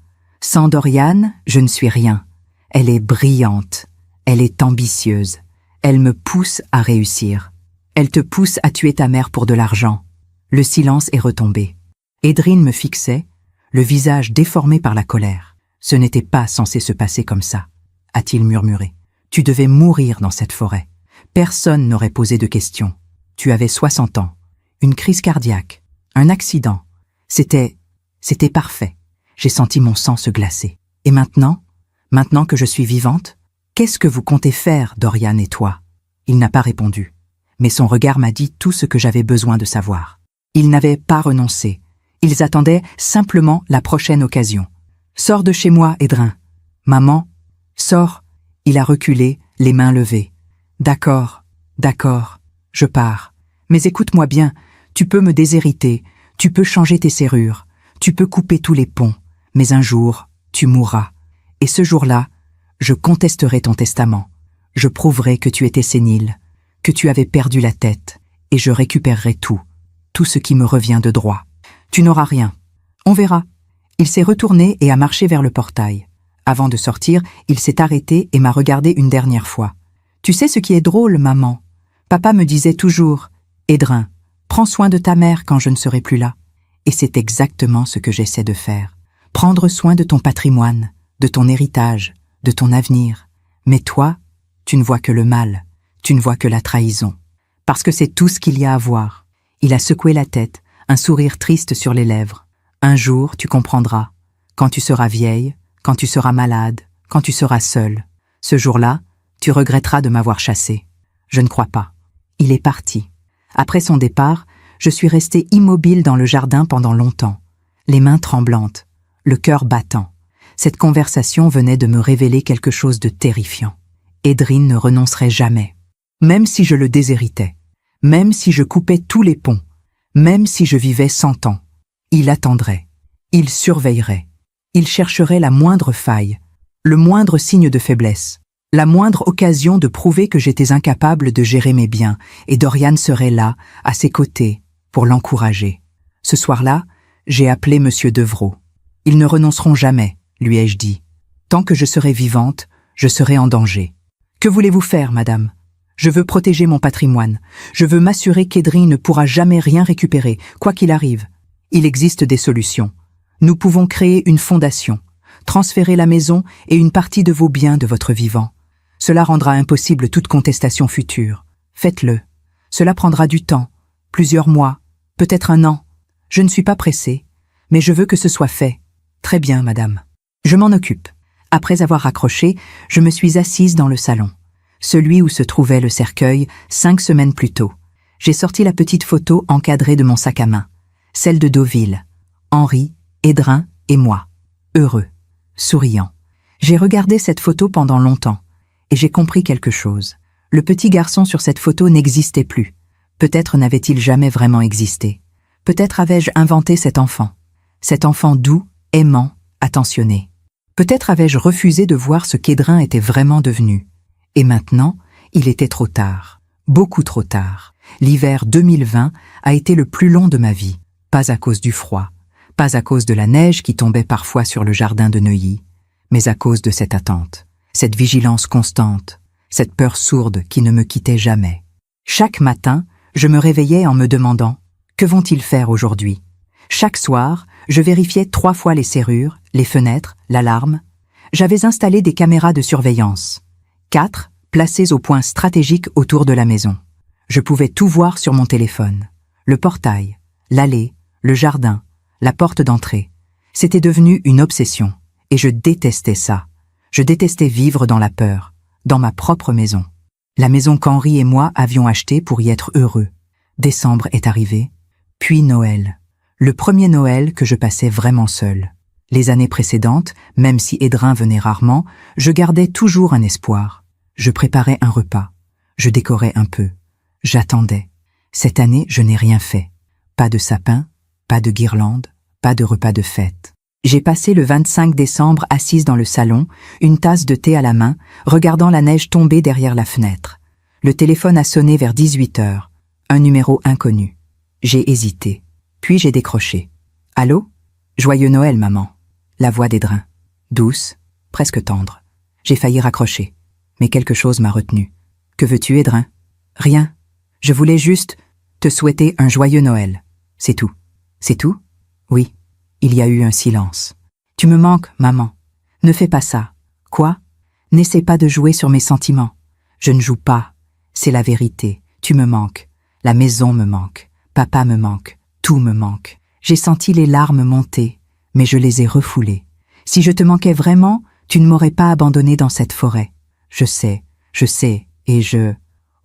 [SPEAKER 1] Sans Dorian, je ne suis rien. Elle est brillante, elle est ambitieuse, elle me pousse à réussir. Elle te pousse à tuer ta mère pour de l'argent. Le silence est retombé. Edrine me fixait, le visage déformé par la colère. Ce n'était pas censé se passer comme ça, a-t-il murmuré. Tu devais mourir dans cette forêt. Personne n'aurait posé de questions. Tu avais 60 ans, une crise cardiaque, un accident. C'était parfait. J'ai senti mon sang se glacer. Et maintenant que je suis vivante, qu'est-ce que vous comptez faire, Dorian et toi? Il n'a pas répondu, mais son regard m'a dit tout ce que j'avais besoin de savoir. Ils n'avaient pas renoncé. Ils attendaient simplement la prochaine occasion. Sors de chez moi, Edrin. Maman, sors. Il a reculé, les mains levées. D'accord, je pars. Mais écoute-moi bien, tu peux me déshériter, tu peux changer tes serrures, tu peux couper tous les ponts, mais un jour, tu mourras. Et ce jour-là, je contesterai ton testament. Je prouverai que tu étais sénile, que tu avais perdu la tête, et je récupérerai tout ce qui me revient de droit. Tu n'auras rien. On verra. Il s'est retourné et a marché vers le portail. Avant de sortir, il s'est arrêté et m'a regardé une dernière fois. Tu sais ce qui est drôle, maman? Papa me disait toujours, Edrin, prends soin de ta mère quand je ne serai plus là. Et c'est exactement ce que j'essaie de faire. Prendre soin de ton patrimoine, de ton héritage, de ton avenir. Mais toi, tu ne vois que le mal, tu ne vois que la trahison. Parce que c'est tout ce qu'il y a à voir. Il a secoué la tête, un sourire triste sur les lèvres. Un jour, tu comprendras. Quand tu seras vieille, quand tu seras malade, quand tu seras seule. Ce jour-là, tu regretteras de m'avoir chassée. Je ne crois pas. Il est parti. Après son départ, je suis restée immobile dans le jardin pendant longtemps, les mains tremblantes, le cœur battant. Cette conversation venait de me révéler quelque chose de terrifiant. Edrine ne renoncerait jamais. Même si je le déshéritais, même si je coupais tous les ponts, même si je vivais 100 ans, il attendrait, il surveillerait, il chercherait la moindre faille, le moindre signe de faiblesse, la moindre occasion de prouver que j'étais incapable de gérer mes biens, et Dorian serait là, à ses côtés, pour l'encourager. Ce soir-là, j'ai appelé Monsieur Devrault. Ils ne renonceront jamais, lui ai-je dit. Tant que je serai vivante, je serai en danger. Que voulez-vous faire, madame? Je veux protéger mon patrimoine. Je veux m'assurer qu'Edrine ne pourra jamais rien récupérer, quoi qu'il arrive. Il existe des solutions. Nous pouvons créer une fondation, transférer la maison et une partie de vos biens de votre vivant. Cela rendra impossible toute contestation future. Faites-le. Cela prendra du temps, plusieurs mois, peut-être un an. Je ne suis pas pressée, mais je veux que ce soit fait. Très bien, madame. Je m'en occupe. Après avoir raccroché, je me suis assise dans le salon, celui où se trouvait le cercueil 5 semaines plus tôt. J'ai sorti la petite photo encadrée de mon sac à main, celle de Deauville, Henri, Edrin et moi, heureux, souriants. J'ai regardé cette photo pendant longtemps, et j'ai compris quelque chose. Le petit garçon sur cette photo n'existait plus. Peut-être n'avait-il jamais vraiment existé. Peut-être avais-je inventé cet enfant doux, aimant, attentionné. Peut-être avais-je refusé de voir ce qu'Edrin était vraiment devenu. Et maintenant, il était trop tard. Beaucoup trop tard. L'hiver 2020 a été le plus long de ma vie. Pas à cause du froid, pas à cause de la neige qui tombait parfois sur le jardin de Neuilly, mais à cause de cette attente, cette vigilance constante, cette peur sourde qui ne me quittait jamais. Chaque matin, je me réveillais en me demandant « Que vont-ils faire aujourd'hui ?» Chaque soir, je vérifiais 3 fois les serrures, les fenêtres, l'alarme. J'avais installé des caméras de surveillance. 4, placées au point stratégique autour de la maison. Je pouvais tout voir sur mon téléphone. Le portail, l'allée, le jardin, la porte d'entrée. C'était devenu une obsession, et je détestais ça. Je détestais vivre dans la peur, dans ma propre maison. La maison qu'Henri et moi avions achetée pour y être heureux. Décembre est arrivé, puis Noël. Le premier Noël que je passais vraiment seul. Les années précédentes, même si Edrin venait rarement, je gardais toujours un espoir. Je préparais un repas. Je décorais un peu. J'attendais. Cette année, je n'ai rien fait. Pas de sapin, pas de guirlande, pas de repas de fête. J'ai passé le 25 décembre assise dans le salon, une tasse de thé à la main, regardant la neige tomber derrière la fenêtre. Le téléphone a sonné vers 18 heures. Un numéro inconnu. J'ai hésité. Puis j'ai décroché. « Allô ? Joyeux Noël, maman. » La voix d'Edrin. Douce, presque tendre. J'ai failli raccrocher. Mais quelque chose m'a retenu. « Que veux-tu, Edrin ? » ?»« Rien. Je voulais juste te souhaiter un joyeux Noël. C'est tout. »« C'est tout ? » ?»« Oui. » Il y a eu un silence. « Tu me manques, maman. Ne fais pas ça. »« Quoi ? » ?»« N'essaie pas de jouer sur mes sentiments. Je ne joue pas. C'est la vérité. Tu me manques. La maison me manque. Papa me manque. Tout me manque. J'ai senti les larmes monter, mais je les ai refoulées. Si je te manquais vraiment, tu ne m'aurais pas abandonné dans cette forêt. Je sais, et je...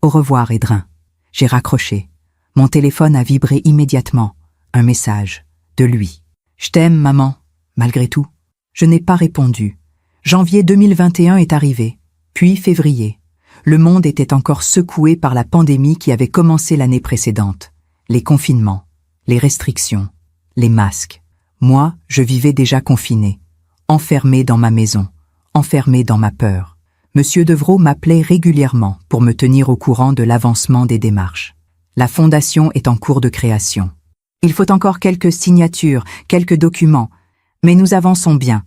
[SPEAKER 1] Au revoir, Edrin. J'ai raccroché. Mon téléphone a vibré immédiatement. Un message. De lui. Je t'aime, maman. Malgré tout. Je n'ai pas répondu. Janvier 2021 est arrivé. Puis février. Le monde était encore secoué par la pandémie qui avait commencé l'année précédente. Les confinements. Les restrictions, les masques. Moi, je vivais déjà confiné, enfermé dans ma maison, enfermé dans ma peur. Monsieur Devrault m'appelait régulièrement pour me tenir au courant de l'avancement des démarches. La fondation est en cours de création. Il faut encore quelques signatures, quelques documents, mais nous avançons bien.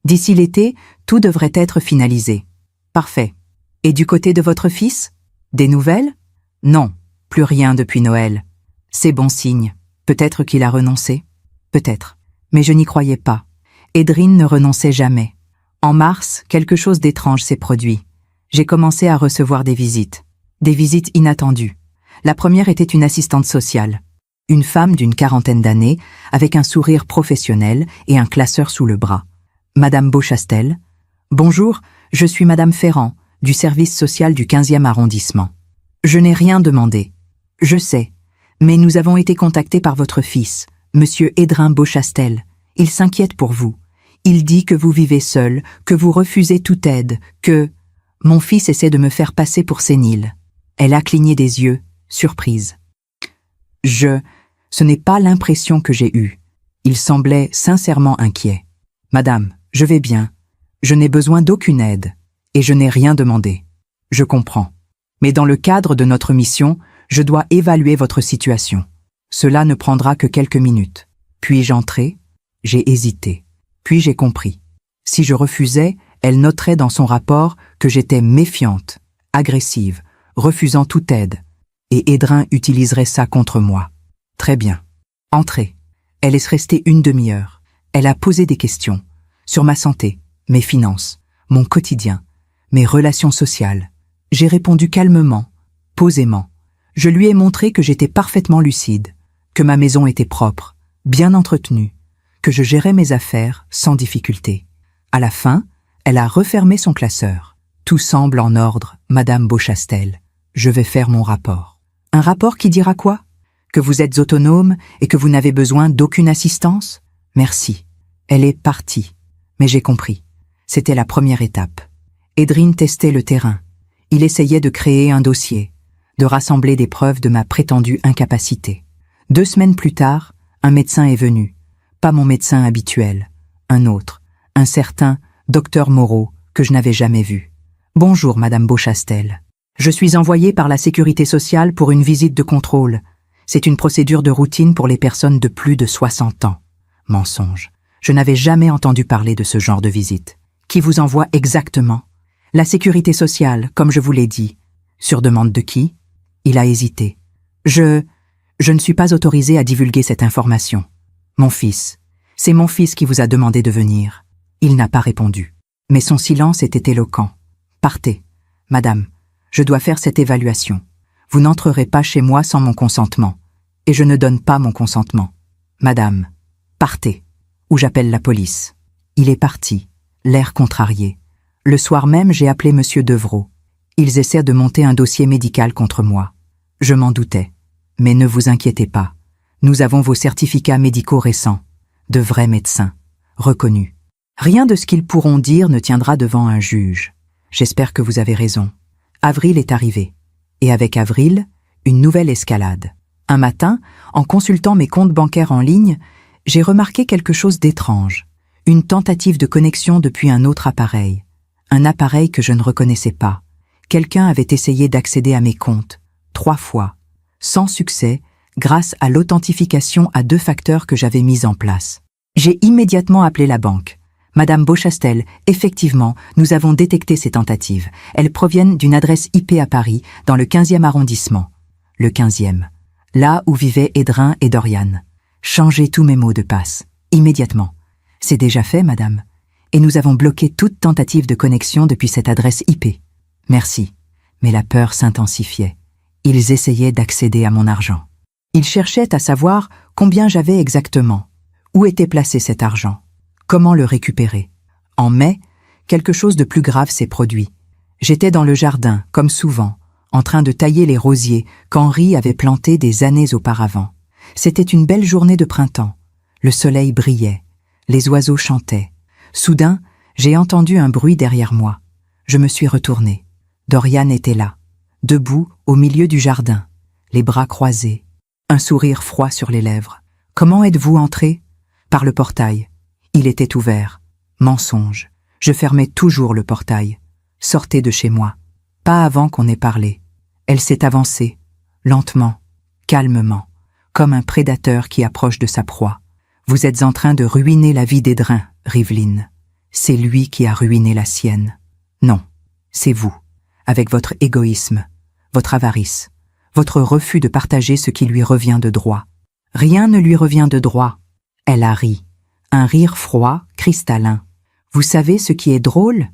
[SPEAKER 1] D'ici l'été, tout devrait être finalisé. Parfait. Et du côté de votre fils ? Des nouvelles ? Non, plus rien depuis Noël. C'est bon signe. Peut-être qu'il a renoncé. Peut-être. Mais je n'y croyais pas. Edrin ne renonçait jamais. En mars, quelque chose d'étrange s'est produit. J'ai commencé à recevoir des visites. Des visites inattendues. La première était une assistante sociale. Une femme d'une 40aine d'années, avec un sourire professionnel et un classeur sous le bras. Madame Beauchastel. Bonjour, je suis Madame Ferrand, du service social du 15e arrondissement. Je n'ai rien demandé. Je sais. Mais nous avons été contactés par votre fils, Monsieur Edrin Beauchastel. Il s'inquiète pour vous. Il dit que vous vivez seul, que vous refusez toute aide, que... Mon fils essaie de me faire passer pour sénile. Elle a cligné des yeux, surprise. Ce n'est pas l'impression que j'ai eue. Il semblait sincèrement inquiet. Madame, je vais bien. Je n'ai besoin d'aucune aide. Et je n'ai rien demandé. Je comprends. Mais dans le cadre de notre mission, je dois évaluer votre situation. Cela ne prendra que quelques minutes. Puis-je entrer ? J'ai hésité. Puis j'ai compris. Si je refusais, elle noterait dans son rapport que j'étais méfiante, agressive, refusant toute aide. Et Edrin utiliserait ça contre moi. Très bien. Entrez. Elle est restée une demi-heure. Elle a posé des questions. Sur ma santé, mes finances, mon quotidien, mes relations sociales. J'ai répondu calmement, posément. Je lui ai montré que j'étais parfaitement lucide, que ma maison était propre, bien entretenue, que je gérais mes affaires sans difficulté. À la fin, elle a refermé son classeur. Tout semble en ordre, Madame Beauchastel. Je vais faire mon rapport. Un rapport qui dira quoi ? Que vous êtes autonome et que vous n'avez besoin d'aucune assistance ? Merci. Elle est partie. Mais j'ai compris. C'était la première étape. Edrine testait le terrain. Il essayait de créer un dossier, de rassembler des preuves de ma prétendue incapacité. 2 semaines plus tard, un médecin est venu. Pas mon médecin habituel, un autre, un certain docteur Moreau, que je n'avais jamais vu. « Bonjour, Madame Beauchastel. Je suis envoyé par la Sécurité sociale pour une visite de contrôle. C'est une procédure de routine pour les personnes de plus de 60 ans. » Mensonge. Je n'avais jamais entendu parler de ce genre de visite. Qui vous envoie exactement? La Sécurité sociale, comme je vous l'ai dit. Sur demande de qui? Il a hésité. Je ne suis pas autorisé à divulguer cette information. Mon fils. C'est mon fils qui vous a demandé de venir. Il n'a pas répondu. Mais son silence était éloquent. Partez, madame. Je dois faire cette évaluation. Vous n'entrerez pas chez moi sans mon consentement. Et je ne donne pas mon consentement. Madame, partez, ou j'appelle la police. Il est parti, l'air contrarié. Le soir même, j'ai appelé Monsieur Devrault. Ils essaient de monter un dossier médical contre moi. Je m'en doutais. Mais ne vous inquiétez pas. Nous avons vos certificats médicaux récents. De vrais médecins. Reconnus. Rien de ce qu'ils pourront dire ne tiendra devant un juge. J'espère que vous avez raison. Avril est arrivé. Et avec Avril, une nouvelle escalade. Un matin, en consultant mes comptes bancaires en ligne, j'ai remarqué quelque chose d'étrange. Une tentative de connexion depuis un autre appareil. Un appareil que je ne reconnaissais pas. Quelqu'un avait essayé d'accéder à mes comptes. 3 fois. Sans succès, grâce à l'authentification à 2 facteurs que j'avais mis en place. J'ai immédiatement appelé la banque. Madame Beauchastel, effectivement, nous avons détecté ces tentatives. Elles proviennent d'une adresse IP à Paris, dans le 15e arrondissement. Le 15e. Là où vivaient Edrin et Dorian. Changez tous mes mots de passe. Immédiatement. C'est déjà fait, madame. Et nous avons bloqué toute tentative de connexion depuis cette adresse IP. Merci. Mais la peur s'intensifiait. Ils essayaient d'accéder à mon argent. Ils cherchaient à savoir combien j'avais exactement. Où était placé cet argent? Comment le récupérer? En mai, quelque chose de plus grave s'est produit. J'étais dans le jardin, comme souvent, en train de tailler les rosiers qu'Henri avait plantés des années auparavant. C'était une belle journée de printemps. Le soleil brillait. Les oiseaux chantaient. Soudain, j'ai entendu un bruit derrière moi. Je me suis retournée. Dorian était là, debout au milieu du jardin, les bras croisés, un sourire froid sur les lèvres. « Comment êtes-vous entré ?»« Par le portail. Il était ouvert. Mensonge. Je fermais toujours le portail. Sortez de chez moi. Pas avant qu'on ait parlé. » Elle s'est avancée, lentement, calmement, comme un prédateur qui approche de sa proie. « Vous êtes en train de ruiner la vie d'Edrin, Rivelyne. C'est lui qui a ruiné la sienne. Non, c'est vous, avec votre égoïsme, votre avarice, votre refus de partager ce qui lui revient de droit. Rien ne lui revient de droit. » Elle a ri. Un rire froid, cristallin. « Vous savez ce qui est drôle?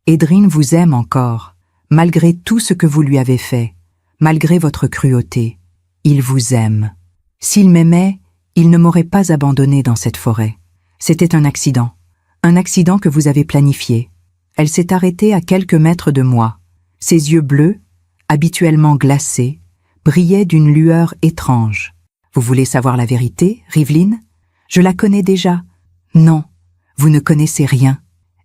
[SPEAKER 1] Edrine vous aime encore, malgré tout ce que vous lui avez fait, malgré votre cruauté. Il vous aime. S'il m'aimait, il ne m'aurait pas abandonné dans cette forêt. C'était un accident que vous avez planifié. Elle s'est arrêtée à quelques mètres de moi. Ses yeux bleus, habituellement glacés, brillaient d'une lueur étrange. Vous voulez savoir la vérité, Rivelyne? Je la connais déjà. Non, vous ne connaissez rien.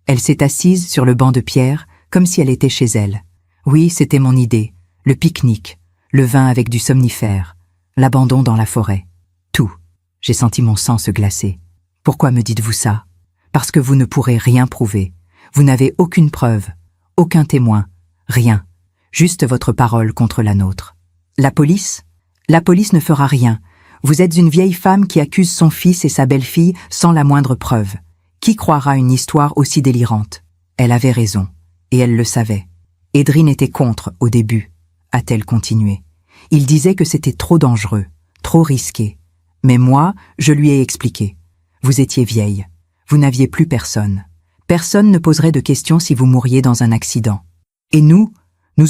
[SPEAKER 1] Elle s'est assise sur le banc de pierre, comme si elle était chez elle. Oui, c'était mon idée. Le pique-nique, le vin avec du somnifère, l'abandon dans la forêt. Tout. J'ai senti mon sang se glacer. Pourquoi me dites-vous ça? Parce que vous ne pourrez rien prouver. Vous n'avez aucune preuve, aucun témoin, rien. Juste votre parole contre la nôtre. La police? La police ne fera rien. Vous êtes une vieille femme qui accuse son fils et sa belle-fille sans la moindre preuve. Qui croira une histoire aussi délirante? Elle avait raison, et elle le savait. Edrine était contre au début, a-t-elle continué. Il disait que c'était trop dangereux, trop risqué. Mais moi, je lui ai expliqué. Vous étiez vieille, vous n'aviez plus personne. Personne ne poserait de questions si vous mouriez dans un accident. Et nous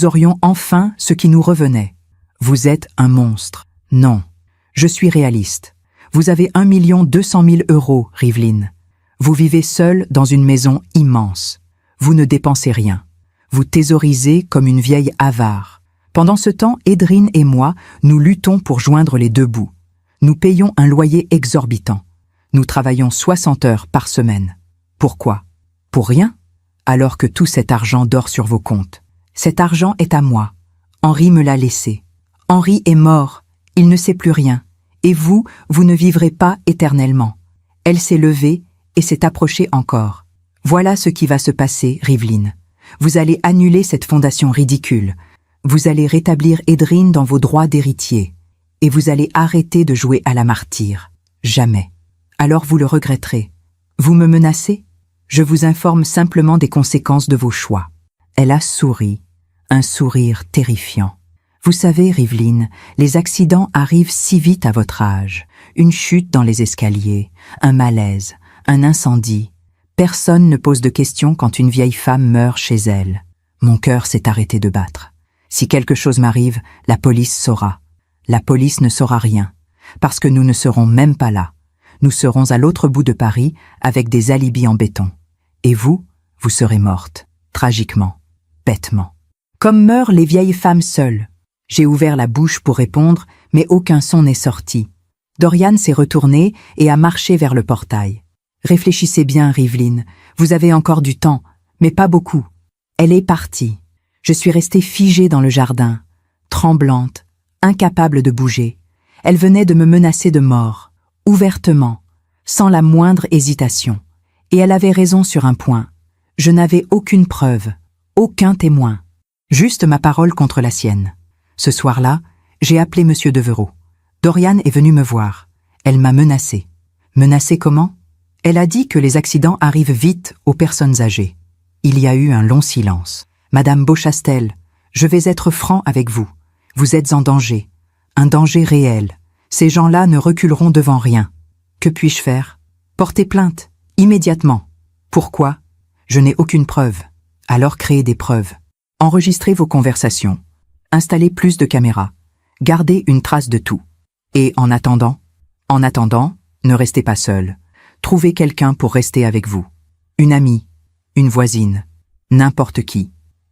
[SPEAKER 1] aurions enfin ce qui nous revenait. Vous êtes un monstre. Non, je suis réaliste. Vous avez 1 200 000 €, Rivelyne. Vous vivez seule dans une maison immense. Vous ne dépensez rien. Vous thésaurisez comme une vieille avare. Pendant ce temps, Edrine et moi, nous luttons pour joindre les 2 bouts. Nous payons un loyer exorbitant. Nous travaillons 60 heures par semaine. Pourquoi? Pour rien? alors que tout cet argent dort sur vos comptes. Cet argent est à moi. Henri me l'a laissé. Henri est mort, il ne sait plus rien. Et vous, vous ne vivrez pas éternellement. » Elle s'est levée et s'est approchée encore. « Voilà ce qui va se passer, Rivelyne. Vous allez annuler cette fondation ridicule. Vous allez rétablir Edrine dans vos droits d'héritier. Et vous allez arrêter de jouer à la martyre. Jamais. Alors vous le regretterez. Vous me menacez? Je vous informe simplement des conséquences de vos choix. » Elle a souri, un sourire terrifiant. « Vous savez, Rivelyne, les accidents arrivent si vite à votre âge. Une chute dans les escaliers, un malaise, un incendie. Personne ne pose de questions quand une vieille femme meurt chez elle. Mon cœur s'est arrêté de battre. Si quelque chose m'arrive, la police saura. La police ne saura rien, parce que nous ne serons même pas là. Nous serons à l'autre bout de Paris avec des alibis en béton. Et vous, vous serez morte, tragiquement, bêtement. Comme meurent les vieilles femmes seules. » J'ai ouvert la bouche pour répondre, mais aucun son n'est sorti. Dorian s'est retourné et a marché vers le portail. « Réfléchissez bien, Rivelyne, vous avez encore du temps, mais pas beaucoup. » Elle est partie. Je suis restée figée dans le jardin, tremblante, incapable de bouger. Elle venait de me menacer de mort, ouvertement, sans la moindre hésitation. Et elle avait raison sur un point. Je n'avais aucune preuve, aucun témoin. Juste ma parole contre la sienne. Ce soir-là, j'ai appelé Monsieur Devereux. Dorian est venu me voir. Elle m'a menacée. Menacée comment? Elle a dit que les accidents arrivent vite aux personnes âgées. Il y a eu un long silence. « Madame Beauchastel, je vais être franc avec vous. Vous êtes en danger. Un danger réel. Ces gens-là ne reculeront devant rien. Que puis-je faire? Porter plainte, immédiatement. Pourquoi? Je n'ai aucune preuve. Alors créez des preuves. Enregistrez vos conversations. Installez plus de caméras. Gardez une trace de tout. Et en attendant, ne restez pas seul. Trouvez quelqu'un pour rester avec vous. Une amie, une voisine, n'importe qui.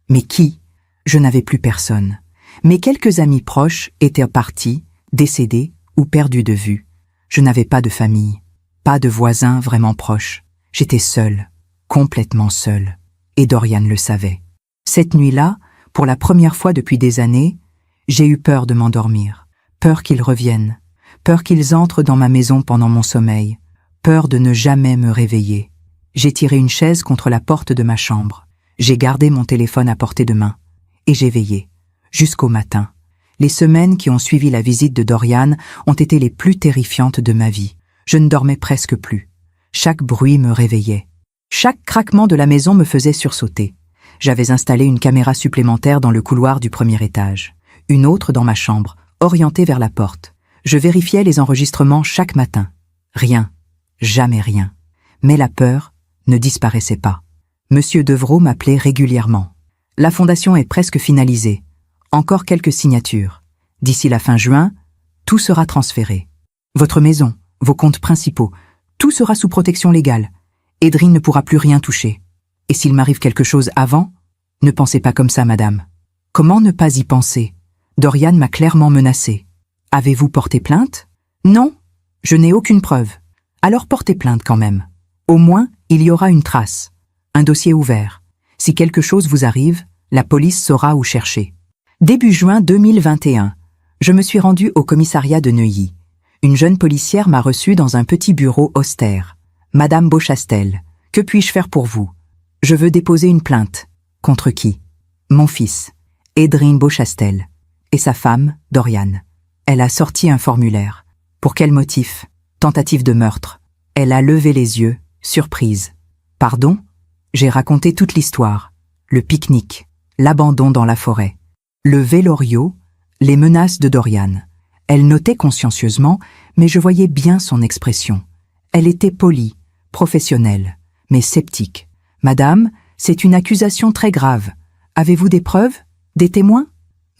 [SPEAKER 1] Mais qui? Je n'avais plus personne. Mes quelques amis proches étaient partis, décédés ou perdus de vue. Je n'avais pas de famille, pas de voisins vraiment proches. J'étais seule, complètement seule. Et Dorian le savait. Cette nuit-là, pour la première fois depuis des années, j'ai eu peur de m'endormir, peur qu'ils reviennent, peur qu'ils entrent dans ma maison pendant mon sommeil, peur de ne jamais me réveiller. J'ai tiré une chaise contre la porte de ma chambre, j'ai gardé mon téléphone à portée de main, et j'ai veillé, jusqu'au matin. Les semaines qui ont suivi la visite de Dorian ont été les plus terrifiantes de ma vie. Je ne dormais presque plus. Chaque bruit me réveillait. Chaque craquement de la maison me faisait sursauter. J'avais installé une caméra supplémentaire dans le couloir du premier étage, une autre dans ma chambre, orientée vers la porte. Je vérifiais les enregistrements chaque matin. Rien, jamais rien. Mais la peur ne disparaissait pas. Monsieur Devereux m'appelait régulièrement. « La fondation est presque finalisée. Encore quelques signatures. D'ici la fin juin, tout sera transféré. Votre maison, vos comptes principaux, tout sera sous protection légale. Edrine ne pourra plus rien toucher. Et s'il m'arrive quelque chose avant, ne pensez pas comme ça, madame. » Comment ne pas y penser? Dorian m'a clairement menacé. « Avez-vous porté plainte? » « Non, je n'ai aucune preuve. » « Alors portez plainte quand même. Au moins, il y aura une trace. Un dossier ouvert. Si quelque chose vous arrive, la police saura où chercher. » Début juin 2021, je me suis rendue au commissariat de Neuilly. Une jeune policière m'a reçue dans un petit bureau austère. « Madame Beauchastel, que puis-je faire pour vous? Je veux déposer une plainte. » « Contre qui? » « Mon fils, Edrine Beauchastel, et sa femme, Dorian. » Elle a sorti un formulaire. « Pour quel motif? » « Tentative de meurtre. » Elle a levé les yeux, surprise. « Pardon ?» J'ai raconté toute l'histoire. Le pique-nique, l'abandon dans la forêt, le vélorio, les menaces de Dorian. Elle notait consciencieusement, mais je voyais bien son expression. Elle était polie, professionnelle, mais sceptique. « Madame, c'est une accusation très grave. Avez-vous des preuves? Des témoins? »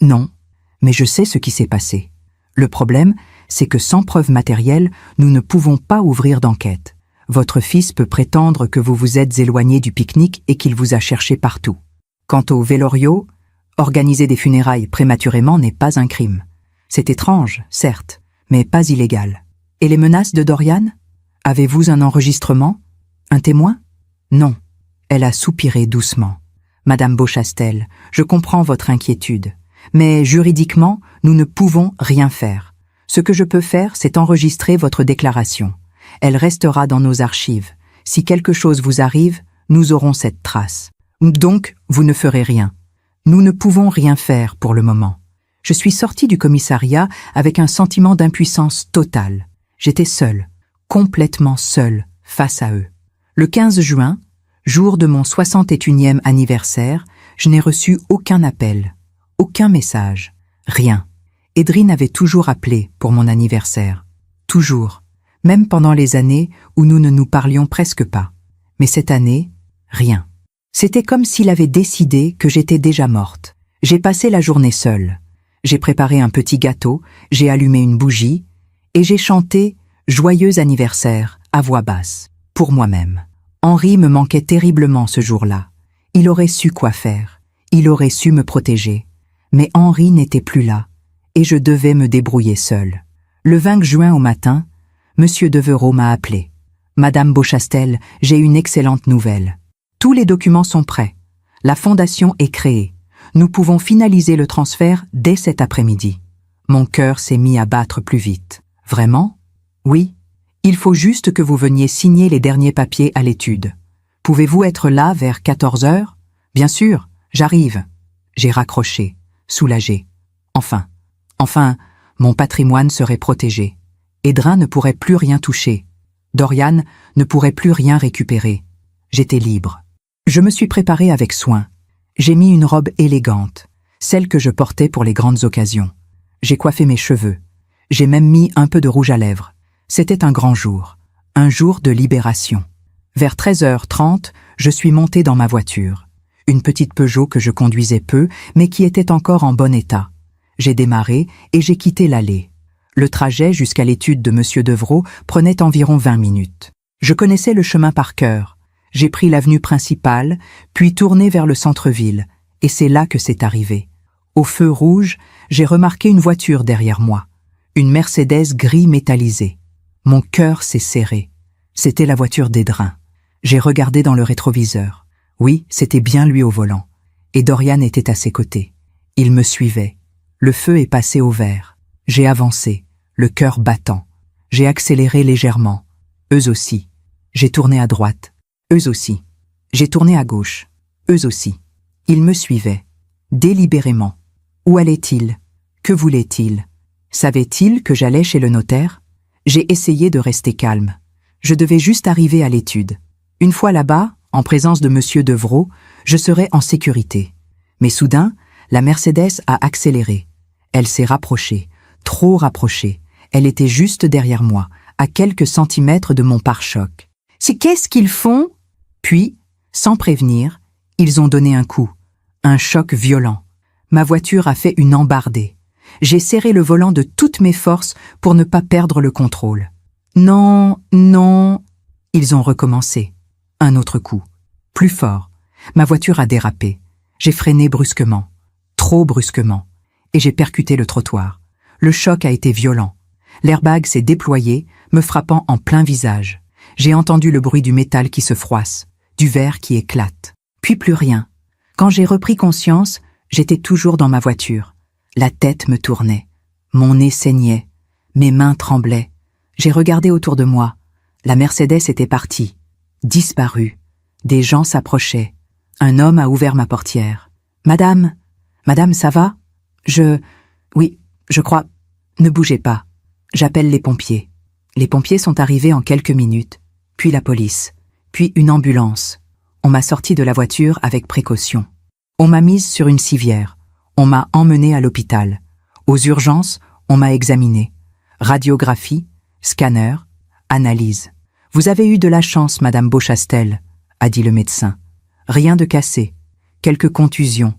[SPEAKER 1] « Non, mais je sais ce qui s'est passé. Le problème, c'est que sans preuve matérielle, nous ne pouvons pas ouvrir d'enquête. Votre fils peut prétendre que vous vous êtes éloigné du pique-nique et qu'il vous a cherché partout. Quant au vélorio, organiser des funérailles prématurément n'est pas un crime. C'est étrange, certes, mais pas illégal. Et les menaces de Dorian? Avez-vous un enregistrement? Un témoin? Non. Elle a soupiré doucement. Madame Beauchastel, je comprends votre inquiétude. Mais juridiquement, nous ne pouvons rien faire. Ce que je peux faire, c'est enregistrer votre déclaration. Elle restera dans nos archives. Si quelque chose vous arrive, nous aurons cette trace. Donc, vous ne ferez rien. Nous ne pouvons rien faire pour le moment. Je suis sortie du commissariat avec un sentiment d'impuissance totale. J'étais seule, complètement seule, face à eux. Le 15 juin, jour de mon 61e anniversaire, je n'ai reçu aucun appel, aucun message, rien. Edrine avait toujours appelé pour mon anniversaire. Toujours. Même pendant les années où nous ne nous parlions presque pas. Mais cette année, rien. C'était comme s'il avait décidé que j'étais déjà morte. J'ai passé la journée seule. J'ai préparé un petit gâteau, j'ai allumé une bougie, et j'ai chanté « Joyeux anniversaire » à voix basse, pour moi-même. Henri me manquait terriblement ce jour-là. Il aurait su quoi faire. Il aurait su me protéger. Mais Henri n'était plus là, et je devais me débrouiller seule. Le 20 juin au matin, Monsieur Devereux m'a appelé. « Madame Beauchastel, j'ai une excellente nouvelle. Tous les documents sont prêts. La fondation est créée. Nous pouvons finaliser le transfert dès cet après-midi. » Mon cœur s'est mis à battre plus vite. « Vraiment ? » ?»« Oui. Il faut juste que vous veniez signer les derniers papiers à l'étude. Pouvez-vous être là vers 14 heures ? » ?»« Bien sûr, j'arrive. » J'ai raccroché, soulagé. Enfin, mon patrimoine serait protégé. Edrin ne pourrait plus rien toucher. Dorian ne pourrait plus rien récupérer. J'étais libre. Je me suis préparée avec soin. J'ai mis une robe élégante, celle que je portais pour les grandes occasions. J'ai coiffé mes cheveux. J'ai même mis un peu de rouge à lèvres. C'était un grand jour, un jour de libération. Vers 13h30, je suis montée dans ma voiture. Une petite Peugeot que je conduisais peu, mais qui était encore en bon état. J'ai démarré et j'ai quitté l'allée. Le trajet jusqu'à l'étude de Monsieur Devereux prenait environ 20 minutes. Je connaissais le chemin par cœur. J'ai pris l'avenue principale, puis tourné vers le centre-ville, et c'est là que c'est arrivé. Au feu rouge, j'ai remarqué une voiture derrière moi, une Mercedes gris métallisée. Mon cœur s'est serré. C'était la voiture d'Edrin. J'ai regardé dans le rétroviseur. Oui, c'était bien lui au volant. Et Dorian était à ses côtés. Il me suivait. Le feu est passé au vert. J'ai avancé, le cœur battant. J'ai accéléré légèrement. Eux aussi. J'ai tourné à droite. Eux aussi. J'ai tourné à gauche. Eux aussi. Ils me suivaient. Délibérément. Où allait-il? Que voulait-il? Savait-il que j'allais chez le notaire? J'ai essayé de rester calme. Je devais juste arriver à l'étude. Une fois là-bas, en présence de Monsieur Devereux, je serais en sécurité. Mais soudain, la Mercedes a accéléré. Elle s'est rapprochée, trop rapprochée. Elle était juste derrière moi, à quelques centimètres de mon pare-choc. « C'est qu'est-ce qu'ils font ?» Puis, sans prévenir, ils ont donné un coup, un choc violent. Ma voiture a fait une embardée. J'ai serré le volant de toutes mes forces pour ne pas perdre le contrôle. Non, non. Ils ont recommencé. Un autre coup. Plus fort. Ma voiture a dérapé. J'ai freiné brusquement. Trop brusquement. Et j'ai percuté le trottoir. Le choc a été violent. L'airbag s'est déployé, me frappant en plein visage. J'ai entendu le bruit du métal qui se froisse, du verre qui éclate. Puis plus rien. Quand j'ai repris conscience, j'étais toujours dans ma voiture. La tête me tournait. Mon nez saignait. Mes mains tremblaient. J'ai regardé autour de moi. La Mercedes était partie. Disparue. Des gens s'approchaient. Un homme a ouvert ma portière. « Madame, ça va ? Oui, je crois. Ne bougez pas. J'appelle les pompiers. » Les pompiers sont arrivés en quelques minutes, puis la police, puis une ambulance. On m'a sorti de la voiture avec précaution. On m'a mise sur une civière. On m'a emmenée à l'hôpital. Aux urgences, on m'a examinée. Radiographie, scanner, analyse. « Vous avez eu de la chance, Madame Beauchastel, » a dit le médecin. « Rien de cassé. Quelques contusions.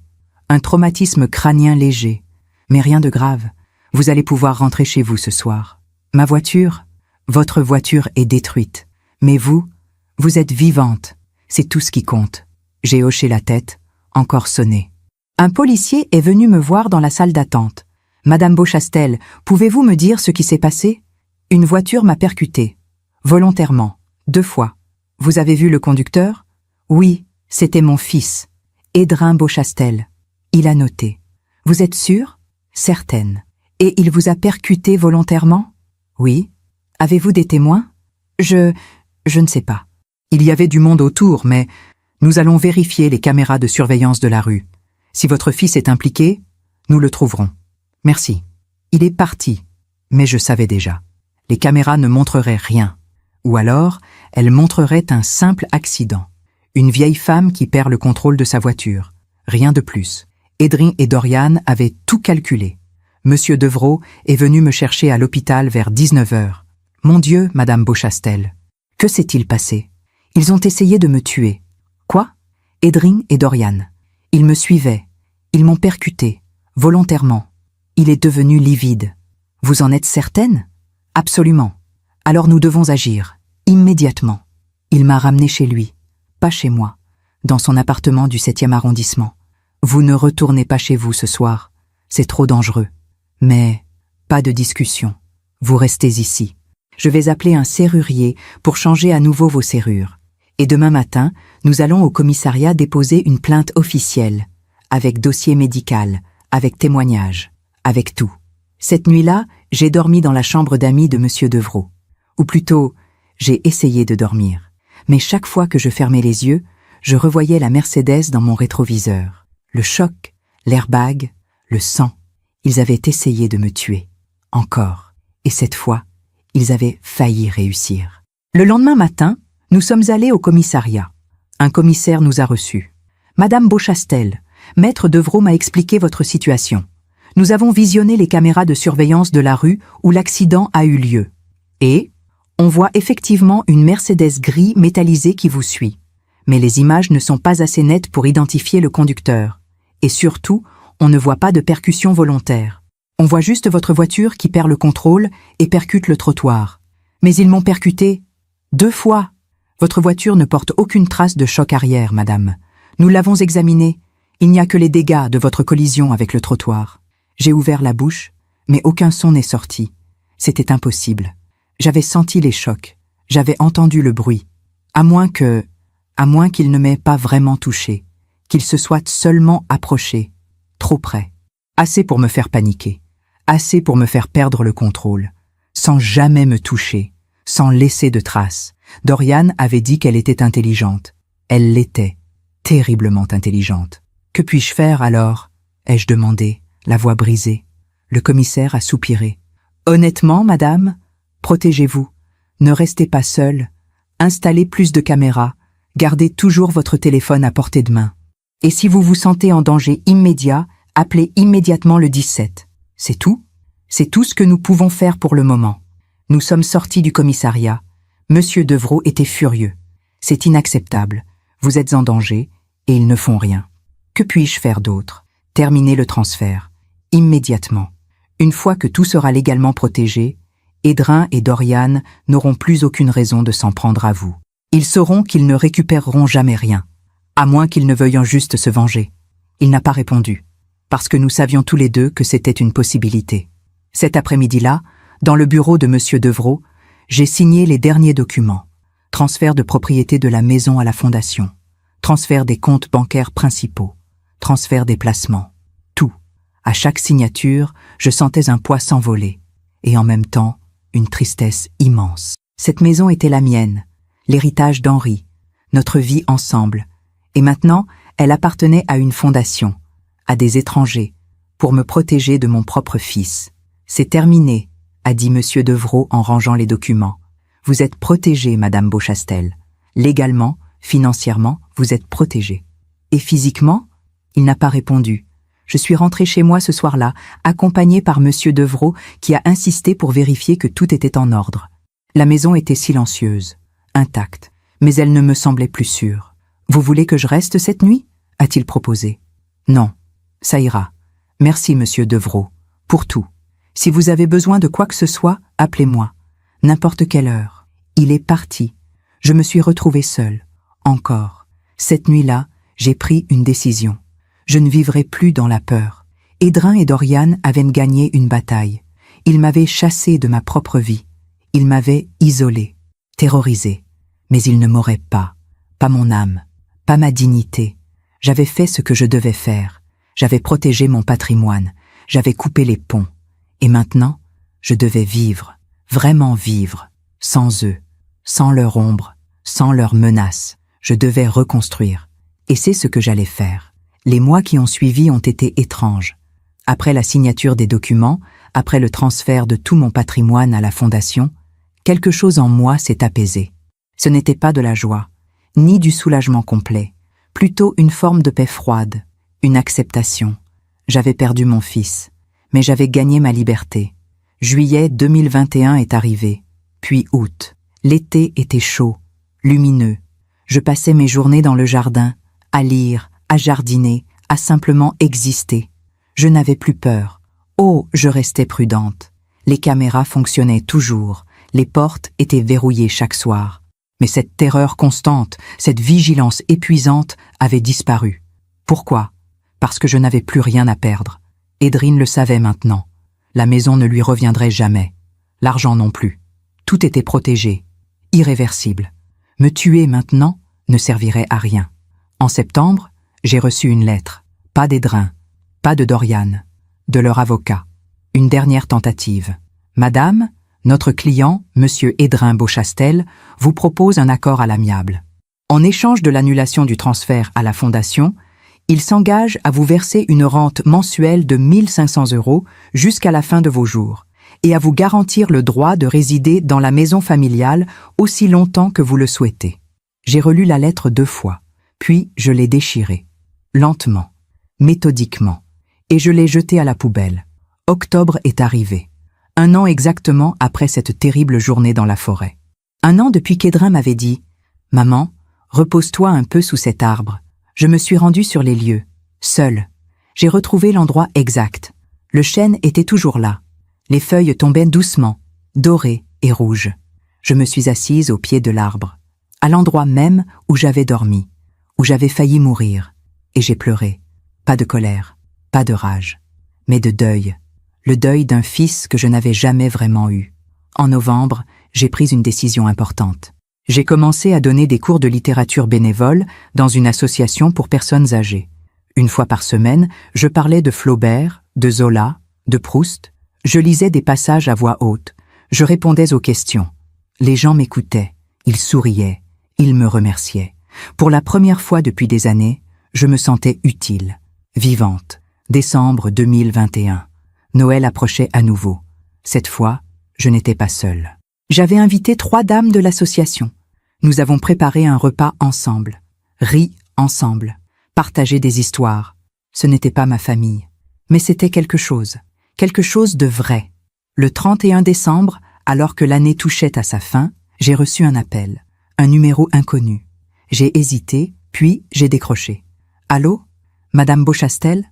[SPEAKER 1] Un traumatisme crânien léger. Mais rien de grave. Vous allez pouvoir rentrer chez vous ce soir. Ma voiture, votre voiture est détruite. Mais vous êtes vivante. C'est tout ce qui compte. » J'ai hoché la tête, encore sonné. Un policier est venu me voir dans la salle d'attente. « Madame Beauchastel, pouvez-vous me dire ce qui s'est passé ? Une voiture m'a percuté. Volontairement. 2 fois. Vous avez vu le conducteur ? Oui, C'était mon fils, Édrin Beauchastel. Il a noté. Vous êtes sûre? Certaine. Et il vous a percuté volontairement? Oui. Avez-vous des témoins? Je ne sais pas. Il y avait du monde autour, mais nous allons vérifier les caméras de surveillance de la rue. Si votre fils est impliqué, nous le trouverons. Merci. Il est parti, mais je savais déjà. Les caméras ne montreraient rien. Ou alors, elles montreraient un simple accident. Une vieille femme qui perd le contrôle de sa voiture. Rien de plus. Édrin et Dorian avaient tout calculé. Monsieur Devrault est venu me chercher à l'hôpital vers 19h. Mon Dieu, Madame Beauchastel, que s'est-il passé? Ils ont essayé de me tuer. Quoi? Édrin et Dorian. Ils me suivaient. Ils m'ont percuté, volontairement. Il est devenu livide. Vous en êtes certaine? Absolument. Alors nous devons agir, immédiatement. Il m'a ramené chez lui, pas chez moi, dans son appartement du 7e arrondissement. Vous ne retournez pas chez vous ce soir, c'est trop dangereux. Mais pas de discussion, vous restez ici. Je vais appeler un serrurier pour changer à nouveau vos serrures. Et demain matin, nous allons au commissariat déposer une plainte officielle, avec dossier médical, avec témoignage, avec tout. Cette nuit-là, j'ai dormi dans la chambre d'amis de Monsieur Devrault. Ou plutôt, j'ai essayé de dormir. Mais chaque fois que je fermais les yeux, je revoyais la Mercedes dans mon rétroviseur. Le choc, l'airbag, le sang. Ils avaient essayé de me tuer. Encore. Et cette fois, ils avaient failli réussir. Le lendemain matin, nous sommes allés au commissariat. Un commissaire nous a reçus. Madame Beauchastel, Maître Devrault m'a expliqué votre situation. Nous avons visionné les caméras de surveillance de la rue où l'accident a eu lieu. Et on voit effectivement une Mercedes gris métallisée qui vous suit. Mais les images ne sont pas assez nettes pour identifier le conducteur. Et surtout, on ne voit pas de percussion volontaire. On voit juste votre voiture qui perd le contrôle et percute le trottoir. Mais ils m'ont percuté 2 fois. Votre voiture ne porte aucune trace de choc arrière, madame. Nous l'avons examinée. Il n'y a que les dégâts de votre collision avec le trottoir. J'ai ouvert la bouche, mais aucun son n'est sorti. C'était impossible. J'avais senti les chocs. J'avais entendu le bruit. À moins qu'il ne m'ait pas vraiment touché. Qu'il se soit seulement approché. Trop près. Assez pour me faire paniquer. Assez pour me faire perdre le contrôle. Sans jamais me toucher. Sans laisser de traces. Dorian avait dit qu'elle était intelligente. Elle l'était. Terriblement intelligente. Que puis-je faire alors? Ai-je demandé, la voix brisée. Le commissaire a soupiré. Honnêtement, madame, protégez-vous. Ne restez pas seule. Installez plus de caméras. Gardez toujours votre téléphone à portée de main. Et si vous vous sentez en danger immédiat, appelez immédiatement le 17. C'est tout? C'est tout ce que nous pouvons faire pour le moment. Nous sommes sortis du commissariat. Monsieur Devrault était furieux. C'est inacceptable. Vous êtes en danger et ils ne font rien. Que puis-je faire d'autre? Terminer le transfert. Immédiatement. Une fois que tout sera légalement protégé, Édrin et Dorian n'auront plus aucune raison de s'en prendre à vous. Ils sauront qu'ils ne récupéreront jamais rien, à moins qu'ils ne veuillent juste se venger. Il n'a pas répondu, parce que nous savions tous les deux que c'était une possibilité. Cet après-midi-là, dans le bureau de Monsieur Devrault, j'ai signé les derniers documents. Transfert de propriété de la maison à la fondation. Transfert des comptes bancaires principaux. Transfert des placements. Tout. À chaque signature, je sentais un poids s'envoler. Et en même temps, une tristesse immense. Cette maison était la mienne, l'héritage d'Henri, notre vie ensemble. Et maintenant, elle appartenait à une fondation, à des étrangers, pour me protéger de mon propre fils. C'est terminé, a dit Monsieur Devrault en rangeant les documents. Vous êtes protégée, Madame Beauchastel. Légalement, financièrement, vous êtes protégée. Et physiquement? Il n'a pas répondu. Je suis rentrée chez moi ce soir-là, accompagnée par Monsieur Devrault qui a insisté pour vérifier que tout était en ordre. La maison était silencieuse, intacte, mais elle ne me semblait plus sûre. « Vous voulez que je reste cette nuit ?» a-t-il proposé. « Non, ça ira. Merci, Monsieur Devrault, pour tout. Si vous avez besoin de quoi que ce soit, appelez-moi. N'importe quelle heure. » Il est parti. Je me suis retrouvée seule. Encore. Cette nuit-là, j'ai pris une décision. Je ne vivrai plus dans la peur. Édrin et Dorian avaient gagné une bataille. Ils m'avaient chassée de ma propre vie. Ils m'avaient isolée, terrorisée. Mais ils ne m'auraient pas mon âme, pas ma dignité. J'avais fait ce que je devais faire. J'avais protégé mon patrimoine. J'avais coupé les ponts. Et maintenant, je devais vivre, vraiment vivre, sans eux, sans leur ombre, sans leurs menaces. Je devais reconstruire. Et c'est ce que j'allais faire. Les mois qui ont suivi ont été étranges. Après la signature des documents, après le transfert de tout mon patrimoine à la fondation, quelque chose en moi s'est apaisé. Ce n'était pas de la joie, ni du soulagement complet, plutôt une forme de paix froide, une acceptation. J'avais perdu mon fils, mais j'avais gagné ma liberté. Juillet 2021 est arrivé, puis août. L'été était chaud, lumineux. Je passais mes journées dans le jardin, à lire, à jardiner, à simplement exister. Je n'avais plus peur. Oh, je restais prudente. Les caméras fonctionnaient toujours, les portes étaient verrouillées chaque soir. Mais cette terreur constante, cette vigilance épuisante avait disparu. Pourquoi? Parce que je n'avais plus rien à perdre. Edrine le savait maintenant. La maison ne lui reviendrait jamais. L'argent non plus. Tout était protégé, irréversible. Me tuer maintenant ne servirait à rien. En septembre, j'ai reçu une lettre. Pas d'Edrin, pas de Dorian, de leur avocat. Une dernière tentative. Madame, notre client, Monsieur Edrin Beauchastel, vous propose un accord à l'amiable. En échange de l'annulation du transfert à la fondation, il s'engage à vous verser une rente mensuelle de 1 500 € jusqu'à la fin de vos jours et à vous garantir le droit de résider dans la maison familiale aussi longtemps que vous le souhaitez. J'ai relu la lettre 2 fois, puis je l'ai déchirée, lentement, méthodiquement, et je l'ai jetée à la poubelle. Octobre est arrivé. 1 an exactement après cette terrible journée dans la forêt. 1 an depuis qu'Edrin m'avait dit « Maman, repose-toi un peu sous cet arbre ». Je me suis rendue sur les lieux, seule. J'ai retrouvé l'endroit exact. Le chêne était toujours là. Les feuilles tombaient doucement, dorées et rouges. Je me suis assise au pied de l'arbre, à l'endroit même où j'avais dormi, où j'avais failli mourir. Et j'ai pleuré. Pas de colère, pas de rage, mais de deuil. Le deuil d'un fils que je n'avais jamais vraiment eu. En novembre, j'ai pris une décision importante. J'ai commencé à donner des cours de littérature bénévole dans une association pour personnes âgées. 1 fois par semaine, je parlais de Flaubert, de Zola, de Proust. Je lisais des passages à voix haute. Je répondais aux questions. Les gens m'écoutaient, ils souriaient, ils me remerciaient. Pour la première fois depuis des années, je me sentais utile, vivante. Décembre 2021. Noël approchait à nouveau. Cette fois, je n'étais pas seule. J'avais invité 3 dames de l'association. Nous avons préparé un repas ensemble, ri ensemble, partagé des histoires. Ce n'était pas ma famille, mais c'était quelque chose de vrai. Le 31 décembre, alors que l'année touchait à sa fin, j'ai reçu un appel, un numéro inconnu. J'ai hésité, puis j'ai décroché. « Allô? Madame Beauchastel?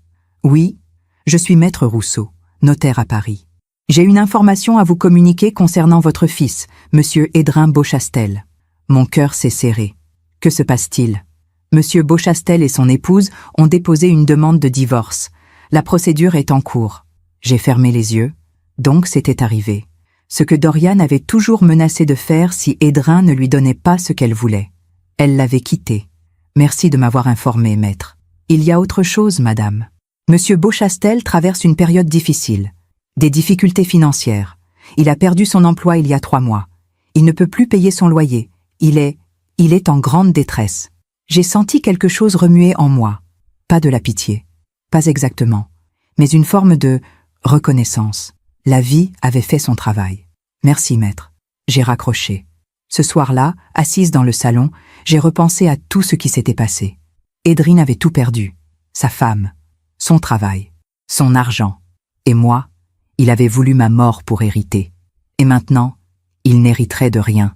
[SPEAKER 1] Oui, je suis maître Rousseau, notaire à Paris. J'ai une information à vous communiquer concernant votre fils, Monsieur Edrin Beauchastel. » Mon cœur s'est serré. Que se passe-t-il? Monsieur Beauchastel et son épouse ont déposé une demande de divorce. La procédure est en cours. J'ai fermé les yeux. Donc c'était arrivé. Ce que Dorian avait toujours menacé de faire si Edrin ne lui donnait pas ce qu'elle voulait. Elle l'avait quitté. Merci de m'avoir informé, maître. Il y a autre chose, madame. Monsieur Beauchastel traverse une période difficile. Des difficultés financières. Il a perdu son emploi il y a 3 mois. Il ne peut plus payer son loyer. Il est en grande détresse. J'ai senti quelque chose remuer en moi. Pas de la pitié. Pas exactement. Mais une forme de reconnaissance. La vie avait fait son travail. Merci, maître. J'ai raccroché. Ce soir-là, assise dans le salon, j'ai repensé à tout ce qui s'était passé. Edrine avait tout perdu. Sa femme, son travail, son argent. Et moi, il avait voulu ma mort pour hériter. Et maintenant, il n'hériterait de rien.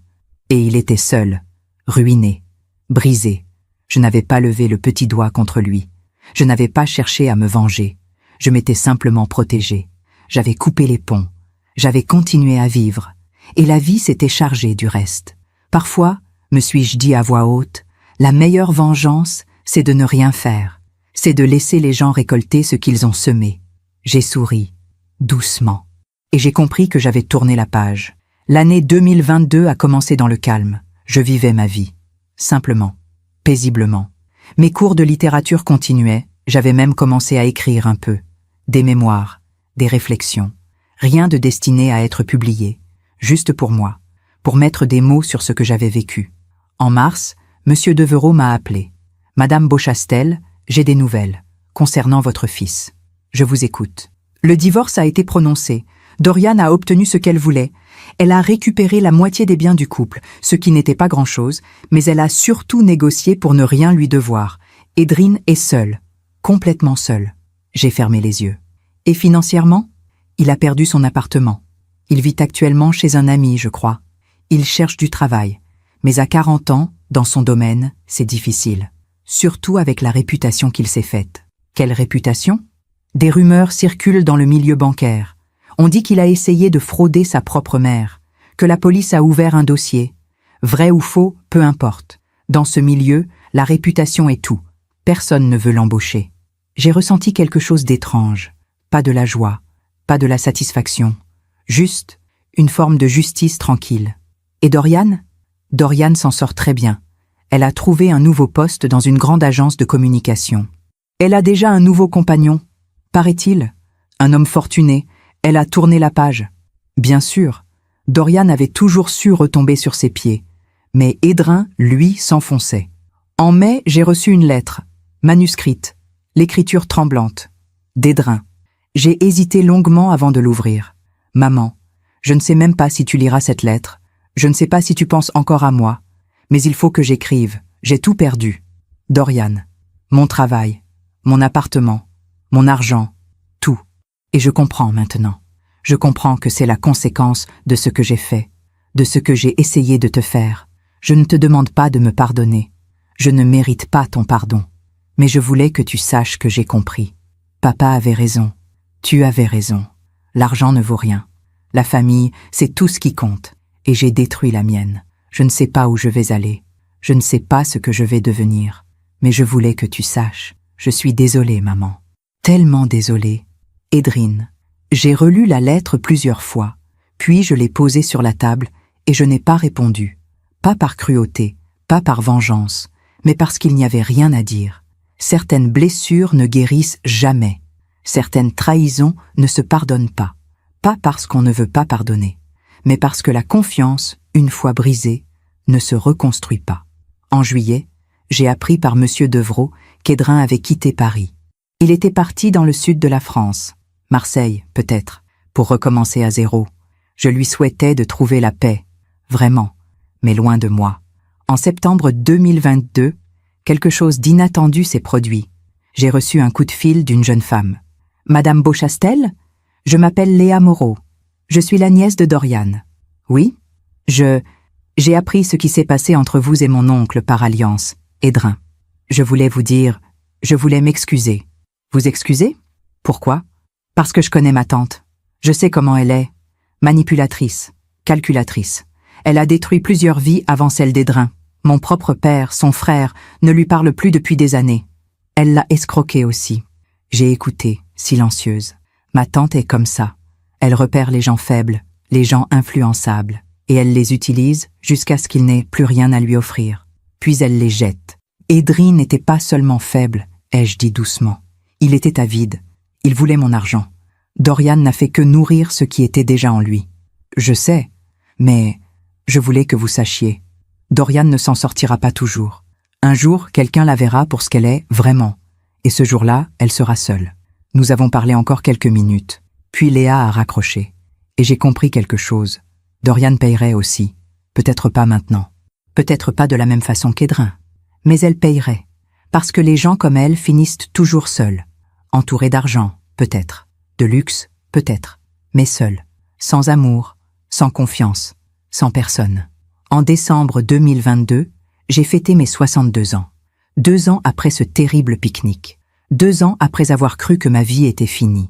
[SPEAKER 1] Et il était seul, ruiné, brisé. Je n'avais pas levé le petit doigt contre lui. Je n'avais pas cherché à me venger. Je m'étais simplement protégée. J'avais coupé les ponts. J'avais continué à vivre. Et la vie s'était chargée du reste. Parfois, me suis-je dit à voix haute, la meilleure vengeance, c'est de ne rien faire. C'est de laisser les gens récolter ce qu'ils ont semé. J'ai souri, doucement. Et j'ai compris que j'avais tourné la page. L'année 2022 a commencé dans le calme. Je vivais ma vie. Simplement, paisiblement. Mes cours de littérature continuaient, j'avais même commencé à écrire un peu. Des mémoires, des réflexions. Rien de destiné à être publié, juste pour moi, pour mettre des mots sur ce que j'avais vécu. En mars, Monsieur Devereux m'a appelé. « Madame Beauchastel, j'ai des nouvelles, concernant votre fils. Je vous écoute. » Le divorce a été prononcé. Dorian a obtenu ce qu'elle voulait. Elle a récupéré la moitié des biens du couple, ce qui n'était pas grand-chose, mais elle a surtout négocié pour ne rien lui devoir. Edrine est seule, complètement seule. J'ai fermé les yeux. Et financièrement, il a perdu son appartement. Il vit actuellement chez un ami, je crois. Il cherche du travail. Mais à 40 ans, dans son domaine, c'est difficile. Surtout avec la réputation qu'il s'est faite. Quelle réputation ? Des rumeurs circulent dans le milieu bancaire. On dit qu'il a essayé de frauder sa propre mère, que la police a ouvert un dossier. Vrai ou faux, peu importe. Dans ce milieu, la réputation est tout. Personne ne veut l'embaucher. J'ai ressenti quelque chose d'étrange. Pas de la joie, pas de la satisfaction. Juste une forme de justice tranquille. Et Dorian ? Dorian s'en sort très bien. Elle a trouvé un nouveau poste dans une grande agence de communication. Elle a déjà un nouveau compagnon. Paraît-il, un homme fortuné, elle a tourné la page. Bien sûr, Dorian avait toujours su retomber sur ses pieds, mais Edrine, lui, s'enfonçait. En mai, j'ai reçu une lettre, manuscrite, l'écriture tremblante, d'Edrine. J'ai hésité longuement avant de l'ouvrir. « Maman, je ne sais même pas si tu liras cette lettre, je ne sais pas si tu penses encore à moi, mais il faut que j'écrive, j'ai tout perdu. Dorian, mon travail, mon appartement, mon argent, tout. Et je comprends maintenant. Je comprends que c'est la conséquence de ce que j'ai fait, de ce que j'ai essayé de te faire. Je ne te demande pas de me pardonner. Je ne mérite pas ton pardon. Mais je voulais que tu saches que j'ai compris. Papa avait raison. Tu avais raison. L'argent ne vaut rien. La famille, c'est tout ce qui compte. Et j'ai détruit la mienne. Je ne sais pas où je vais aller. Je ne sais pas ce que je vais devenir. Mais je voulais que tu saches. Je suis désolée, maman. Tellement désolée. Edrine. J'ai relu la lettre plusieurs fois, puis je l'ai posée sur la table et je n'ai pas répondu. Pas par cruauté, pas par vengeance, mais parce qu'il n'y avait rien à dire. Certaines blessures ne guérissent jamais. Certaines trahisons ne se pardonnent pas. Pas parce qu'on ne veut pas pardonner, mais parce que la confiance, une fois brisée, ne se reconstruit pas. En juillet, j'ai appris par Monsieur Devereux qu'Edrine avait quitté Paris. Il était parti dans le sud de la France, Marseille peut-être, pour recommencer à zéro. Je lui souhaitais de trouver la paix, vraiment, mais loin de moi. En septembre 2022, quelque chose d'inattendu s'est produit. J'ai reçu un coup de fil d'une jeune femme. « Madame Beauchastel ? Je m'appelle Léa Moreau. Je suis la nièce de Dorian. »« Oui ? J'ai appris ce qui s'est passé entre vous et mon oncle par alliance, Edrine. Je voulais vous dire, je voulais m'excuser. » « Vous excuser ? Pourquoi ? Parce que je connais ma tante. Je sais comment elle est. Manipulatrice, calculatrice. Elle a détruit plusieurs vies avant celle d'Edrine. Mon propre père, son frère, ne lui parle plus depuis des années. Elle l'a escroqué aussi. J'ai écouté, silencieuse. Ma tante est comme ça. Elle repère les gens faibles, les gens influençables, et elle les utilise jusqu'à ce qu'il n'ait plus rien à lui offrir. Puis elle les jette. Edrine n'était pas seulement faible, ai-je dit doucement. Il était avide. Il voulait mon argent. Dorian n'a fait que nourrir ce qui était déjà en lui. Je sais, mais je voulais que vous sachiez. Dorian ne s'en sortira pas toujours. Un jour, quelqu'un la verra pour ce qu'elle est vraiment. Et ce jour-là, elle sera seule. Nous avons parlé encore quelques minutes. Puis Léa a raccroché. Et j'ai compris quelque chose. Dorian payerait aussi. Peut-être pas maintenant. Peut-être pas de la même façon qu'Edrine. Mais elle payerait. Parce que les gens comme elle finissent toujours seuls. Entourés d'argent, peut-être. De luxe, peut-être. Mais seuls. Sans amour, sans confiance, sans personne. En décembre 2022, j'ai fêté mes 62 ans. 2 ans après ce terrible pique-nique. 2 ans après avoir cru que ma vie était finie.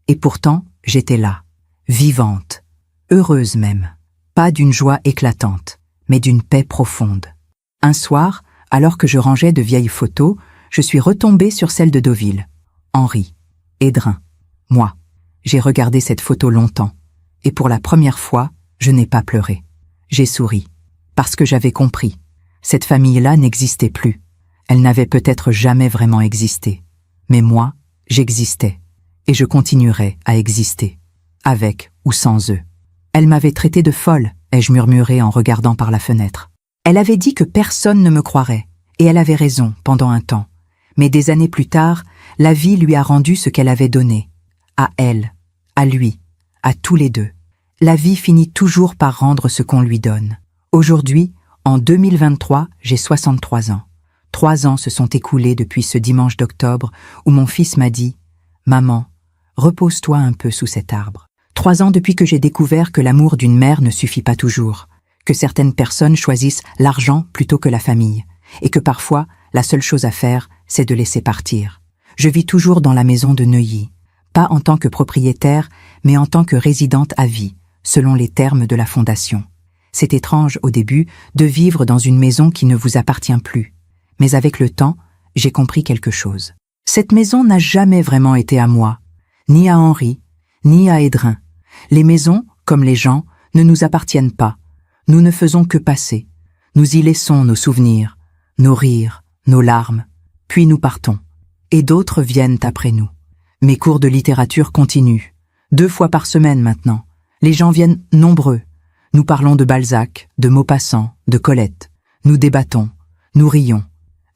[SPEAKER 1] Et pourtant, j'étais là. Vivante. Heureuse même. Pas d'une joie éclatante, mais d'une paix profonde. Un soir, alors que je rangeais de vieilles photos, je suis retombée sur celle de Deauville. Henri, Edrine, moi. J'ai regardé cette photo longtemps, et pour la première fois, je n'ai pas pleuré. J'ai souri, parce que j'avais compris. Cette famille-là n'existait plus. Elle n'avait peut-être jamais vraiment existé. Mais moi, j'existais. Et je continuerai à exister. Avec ou sans eux. Elle m'avait traité de folle, ai-je murmuré en regardant par la fenêtre. Elle avait dit que personne ne me croirait. Et elle avait raison pendant un temps. Mais des années plus tard, la vie lui a rendu ce qu'elle avait donné. À elle, à lui, à tous les deux. La vie finit toujours par rendre ce qu'on lui donne. Aujourd'hui, en 2023, j'ai 63 ans. 3 ans se sont écoulés depuis ce dimanche d'octobre où mon fils m'a dit « Maman, repose-toi un peu sous cet arbre. » 3 ans depuis que j'ai découvert que l'amour d'une mère ne suffit pas toujours, que certaines personnes choisissent l'argent plutôt que la famille, et que parfois, la seule chose à faire, c'est de laisser partir. Je vis toujours dans la maison de Neuilly, pas en tant que propriétaire, mais en tant que résidente à vie, selon les termes de la fondation. C'est étrange au début de vivre dans une maison qui ne vous appartient plus. Mais avec le temps, j'ai compris quelque chose. Cette maison n'a jamais vraiment été à moi, ni à Henri, ni à Edrin. Les maisons, comme les gens, ne nous appartiennent pas. Nous ne faisons que passer. Nous y laissons nos souvenirs, nos rires, nos larmes, puis nous partons. Et d'autres viennent après nous. Mes cours de littérature continuent. 2 fois par semaine maintenant. Les gens viennent nombreux. Nous parlons de Balzac, de Maupassant, de Colette. Nous débattons, nous rions.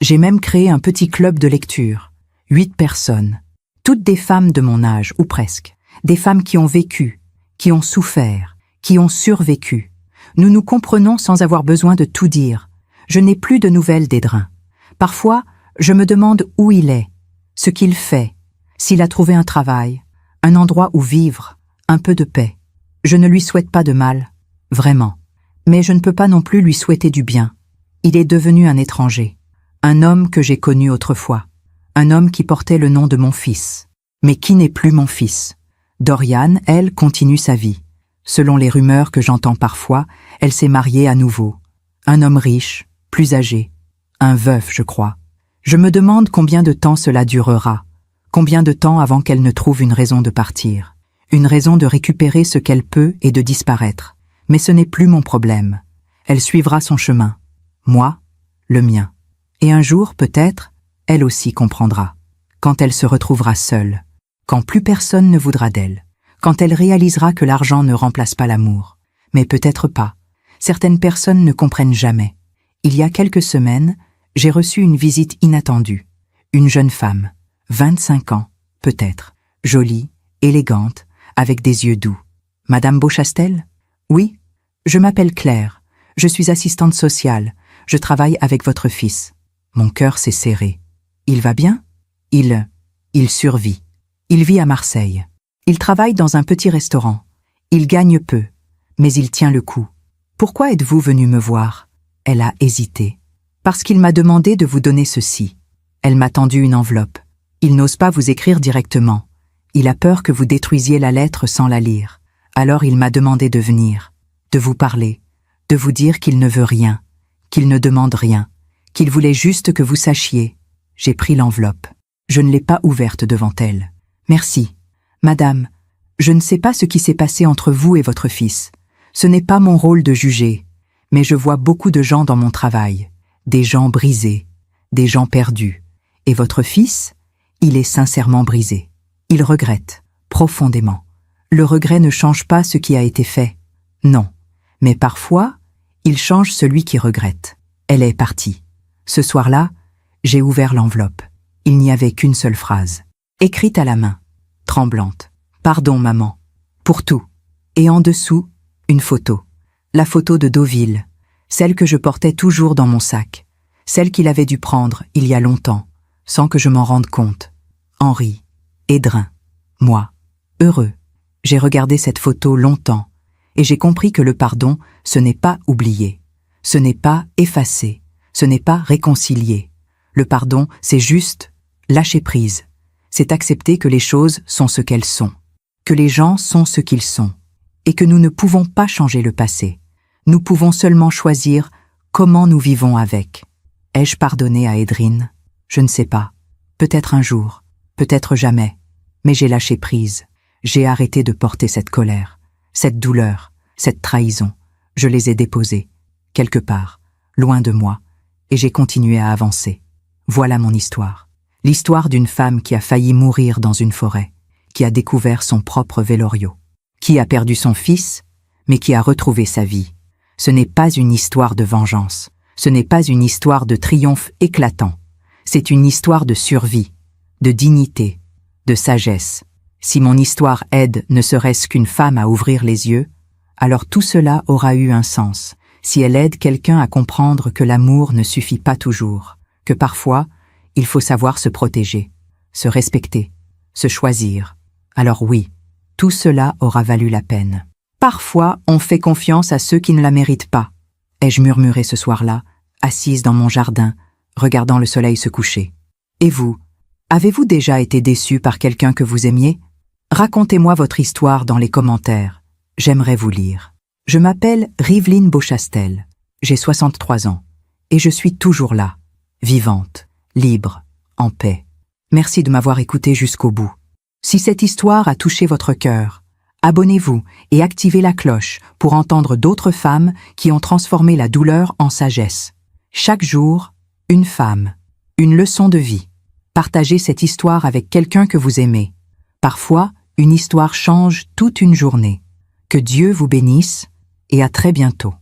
[SPEAKER 1] J'ai même créé un petit club de lecture. 8 personnes. Toutes des femmes de mon âge, ou presque. Des femmes qui ont vécu, qui ont souffert, qui ont survécu. Nous nous comprenons sans avoir besoin de tout dire. Je n'ai plus de nouvelles d'Edrin. Parfois, je me demande où il est, ce qu'il fait, s'il a trouvé un travail, un endroit où vivre, un peu de paix. Je ne lui souhaite pas de mal, vraiment. Mais je ne peux pas non plus lui souhaiter du bien. Il est devenu un étranger. Un homme que j'ai connu autrefois. Un homme qui portait le nom de mon fils. Mais qui n'est plus mon fils. Doriane, elle, continue sa vie. Selon les rumeurs que j'entends parfois, elle s'est mariée à nouveau. Un homme riche, plus âgé. Un veuf, je crois. Je me demande combien de temps cela durera. Combien de temps avant qu'elle ne trouve une raison de partir. Une raison de récupérer ce qu'elle peut et de disparaître. Mais ce n'est plus mon problème. Elle suivra son chemin. Moi, le mien. Et un jour, peut-être, elle aussi comprendra. Quand elle se retrouvera seule. Quand plus personne ne voudra d'elle. Quand elle réalisera que l'argent ne remplace pas l'amour. Mais peut-être pas. Certaines personnes ne comprennent jamais. Il y a quelques semaines, j'ai reçu une visite inattendue. Une jeune femme, 25 ans, peut-être, jolie, élégante, avec des yeux doux. Madame Beauchastel? Oui, je m'appelle Claire. Je suis assistante sociale. Je travaille avec votre fils. Mon cœur s'est serré. Il va bien? Il survit. Il vit à Marseille. Il travaille dans un petit restaurant. Il gagne peu, mais il tient le coup. Pourquoi êtes-vous venu me voir? Elle a hésité. Parce qu'il m'a demandé de vous donner ceci. Elle m'a tendu une enveloppe. Il n'ose pas vous écrire directement. Il a peur que vous détruisiez la lettre sans la lire. Alors il m'a demandé de venir, de vous parler, de vous dire qu'il ne veut rien, qu'il ne demande rien, qu'il voulait juste que vous sachiez. J'ai pris l'enveloppe. Je ne l'ai pas ouverte devant elle. Merci. Madame, je ne sais pas ce qui s'est passé entre vous et votre fils. Ce n'est pas mon rôle de juger, mais je vois beaucoup de gens dans mon travail, des gens brisés, des gens perdus. Et votre fils, il est sincèrement brisé. Il regrette, profondément. Le regret ne change pas ce qui a été fait. Non. Mais parfois, il change celui qui regrette. Elle est partie. Ce soir-là, j'ai ouvert l'enveloppe. Il n'y avait qu'une seule phrase, écrite à la main, tremblante. Pardon, maman, pour tout. Et en dessous, une photo. La photo de Deauville, celle que je portais toujours dans mon sac, celle qu'il avait dû prendre il y a longtemps, sans que je m'en rende compte. Henri, Edrin, moi, heureux. J'ai regardé cette photo longtemps, et j'ai compris que le pardon, ce n'est pas oublier, ce n'est pas effacer, ce n'est pas réconcilier. Le pardon, c'est juste lâcher prise. C'est accepter que les choses sont ce qu'elles sont, que les gens sont ce qu'ils sont, et que nous ne pouvons pas changer le passé. Nous pouvons seulement choisir comment nous vivons avec. Ai-je pardonné à Edrine? Je ne sais pas. Peut-être un jour, peut-être jamais. Mais j'ai lâché prise. J'ai arrêté de porter cette colère, cette douleur, cette trahison. Je les ai déposées, quelque part, loin de moi, et j'ai continué à avancer. Voilà mon histoire. L'histoire d'une femme qui a failli mourir dans une forêt, qui a découvert son propre vélorio, qui a perdu son fils, mais qui a retrouvé sa vie. Ce n'est pas une histoire de vengeance, ce n'est pas une histoire de triomphe éclatant, c'est une histoire de survie, de dignité, de sagesse. Si mon histoire aide ne serait-ce qu'une femme à ouvrir les yeux, alors tout cela aura eu un sens. Si elle aide quelqu'un à comprendre que l'amour ne suffit pas toujours, que parfois, il faut savoir se protéger, se respecter, se choisir, alors oui, tout cela aura valu la peine. Parfois, on fait confiance à ceux qui ne la méritent pas. Ai-je murmuré ce soir-là, assise dans mon jardin, regardant le soleil se coucher. Et vous, avez-vous déjà été déçu par quelqu'un que vous aimiez? Racontez-moi votre histoire dans les commentaires. J'aimerais vous lire. Je m'appelle Riveline Beauchastel. J'ai 63 ans. Et je suis toujours là, vivante, libre, en paix. Merci de m'avoir écouté jusqu'au bout. Si cette histoire a touché votre cœur, abonnez-vous et activez la cloche pour entendre d'autres femmes qui ont transformé la douleur en sagesse. Chaque jour, une femme, une leçon de vie. Partagez cette histoire avec quelqu'un que vous aimez. Parfois, une histoire change toute une journée. Que Dieu vous bénisse et à très bientôt.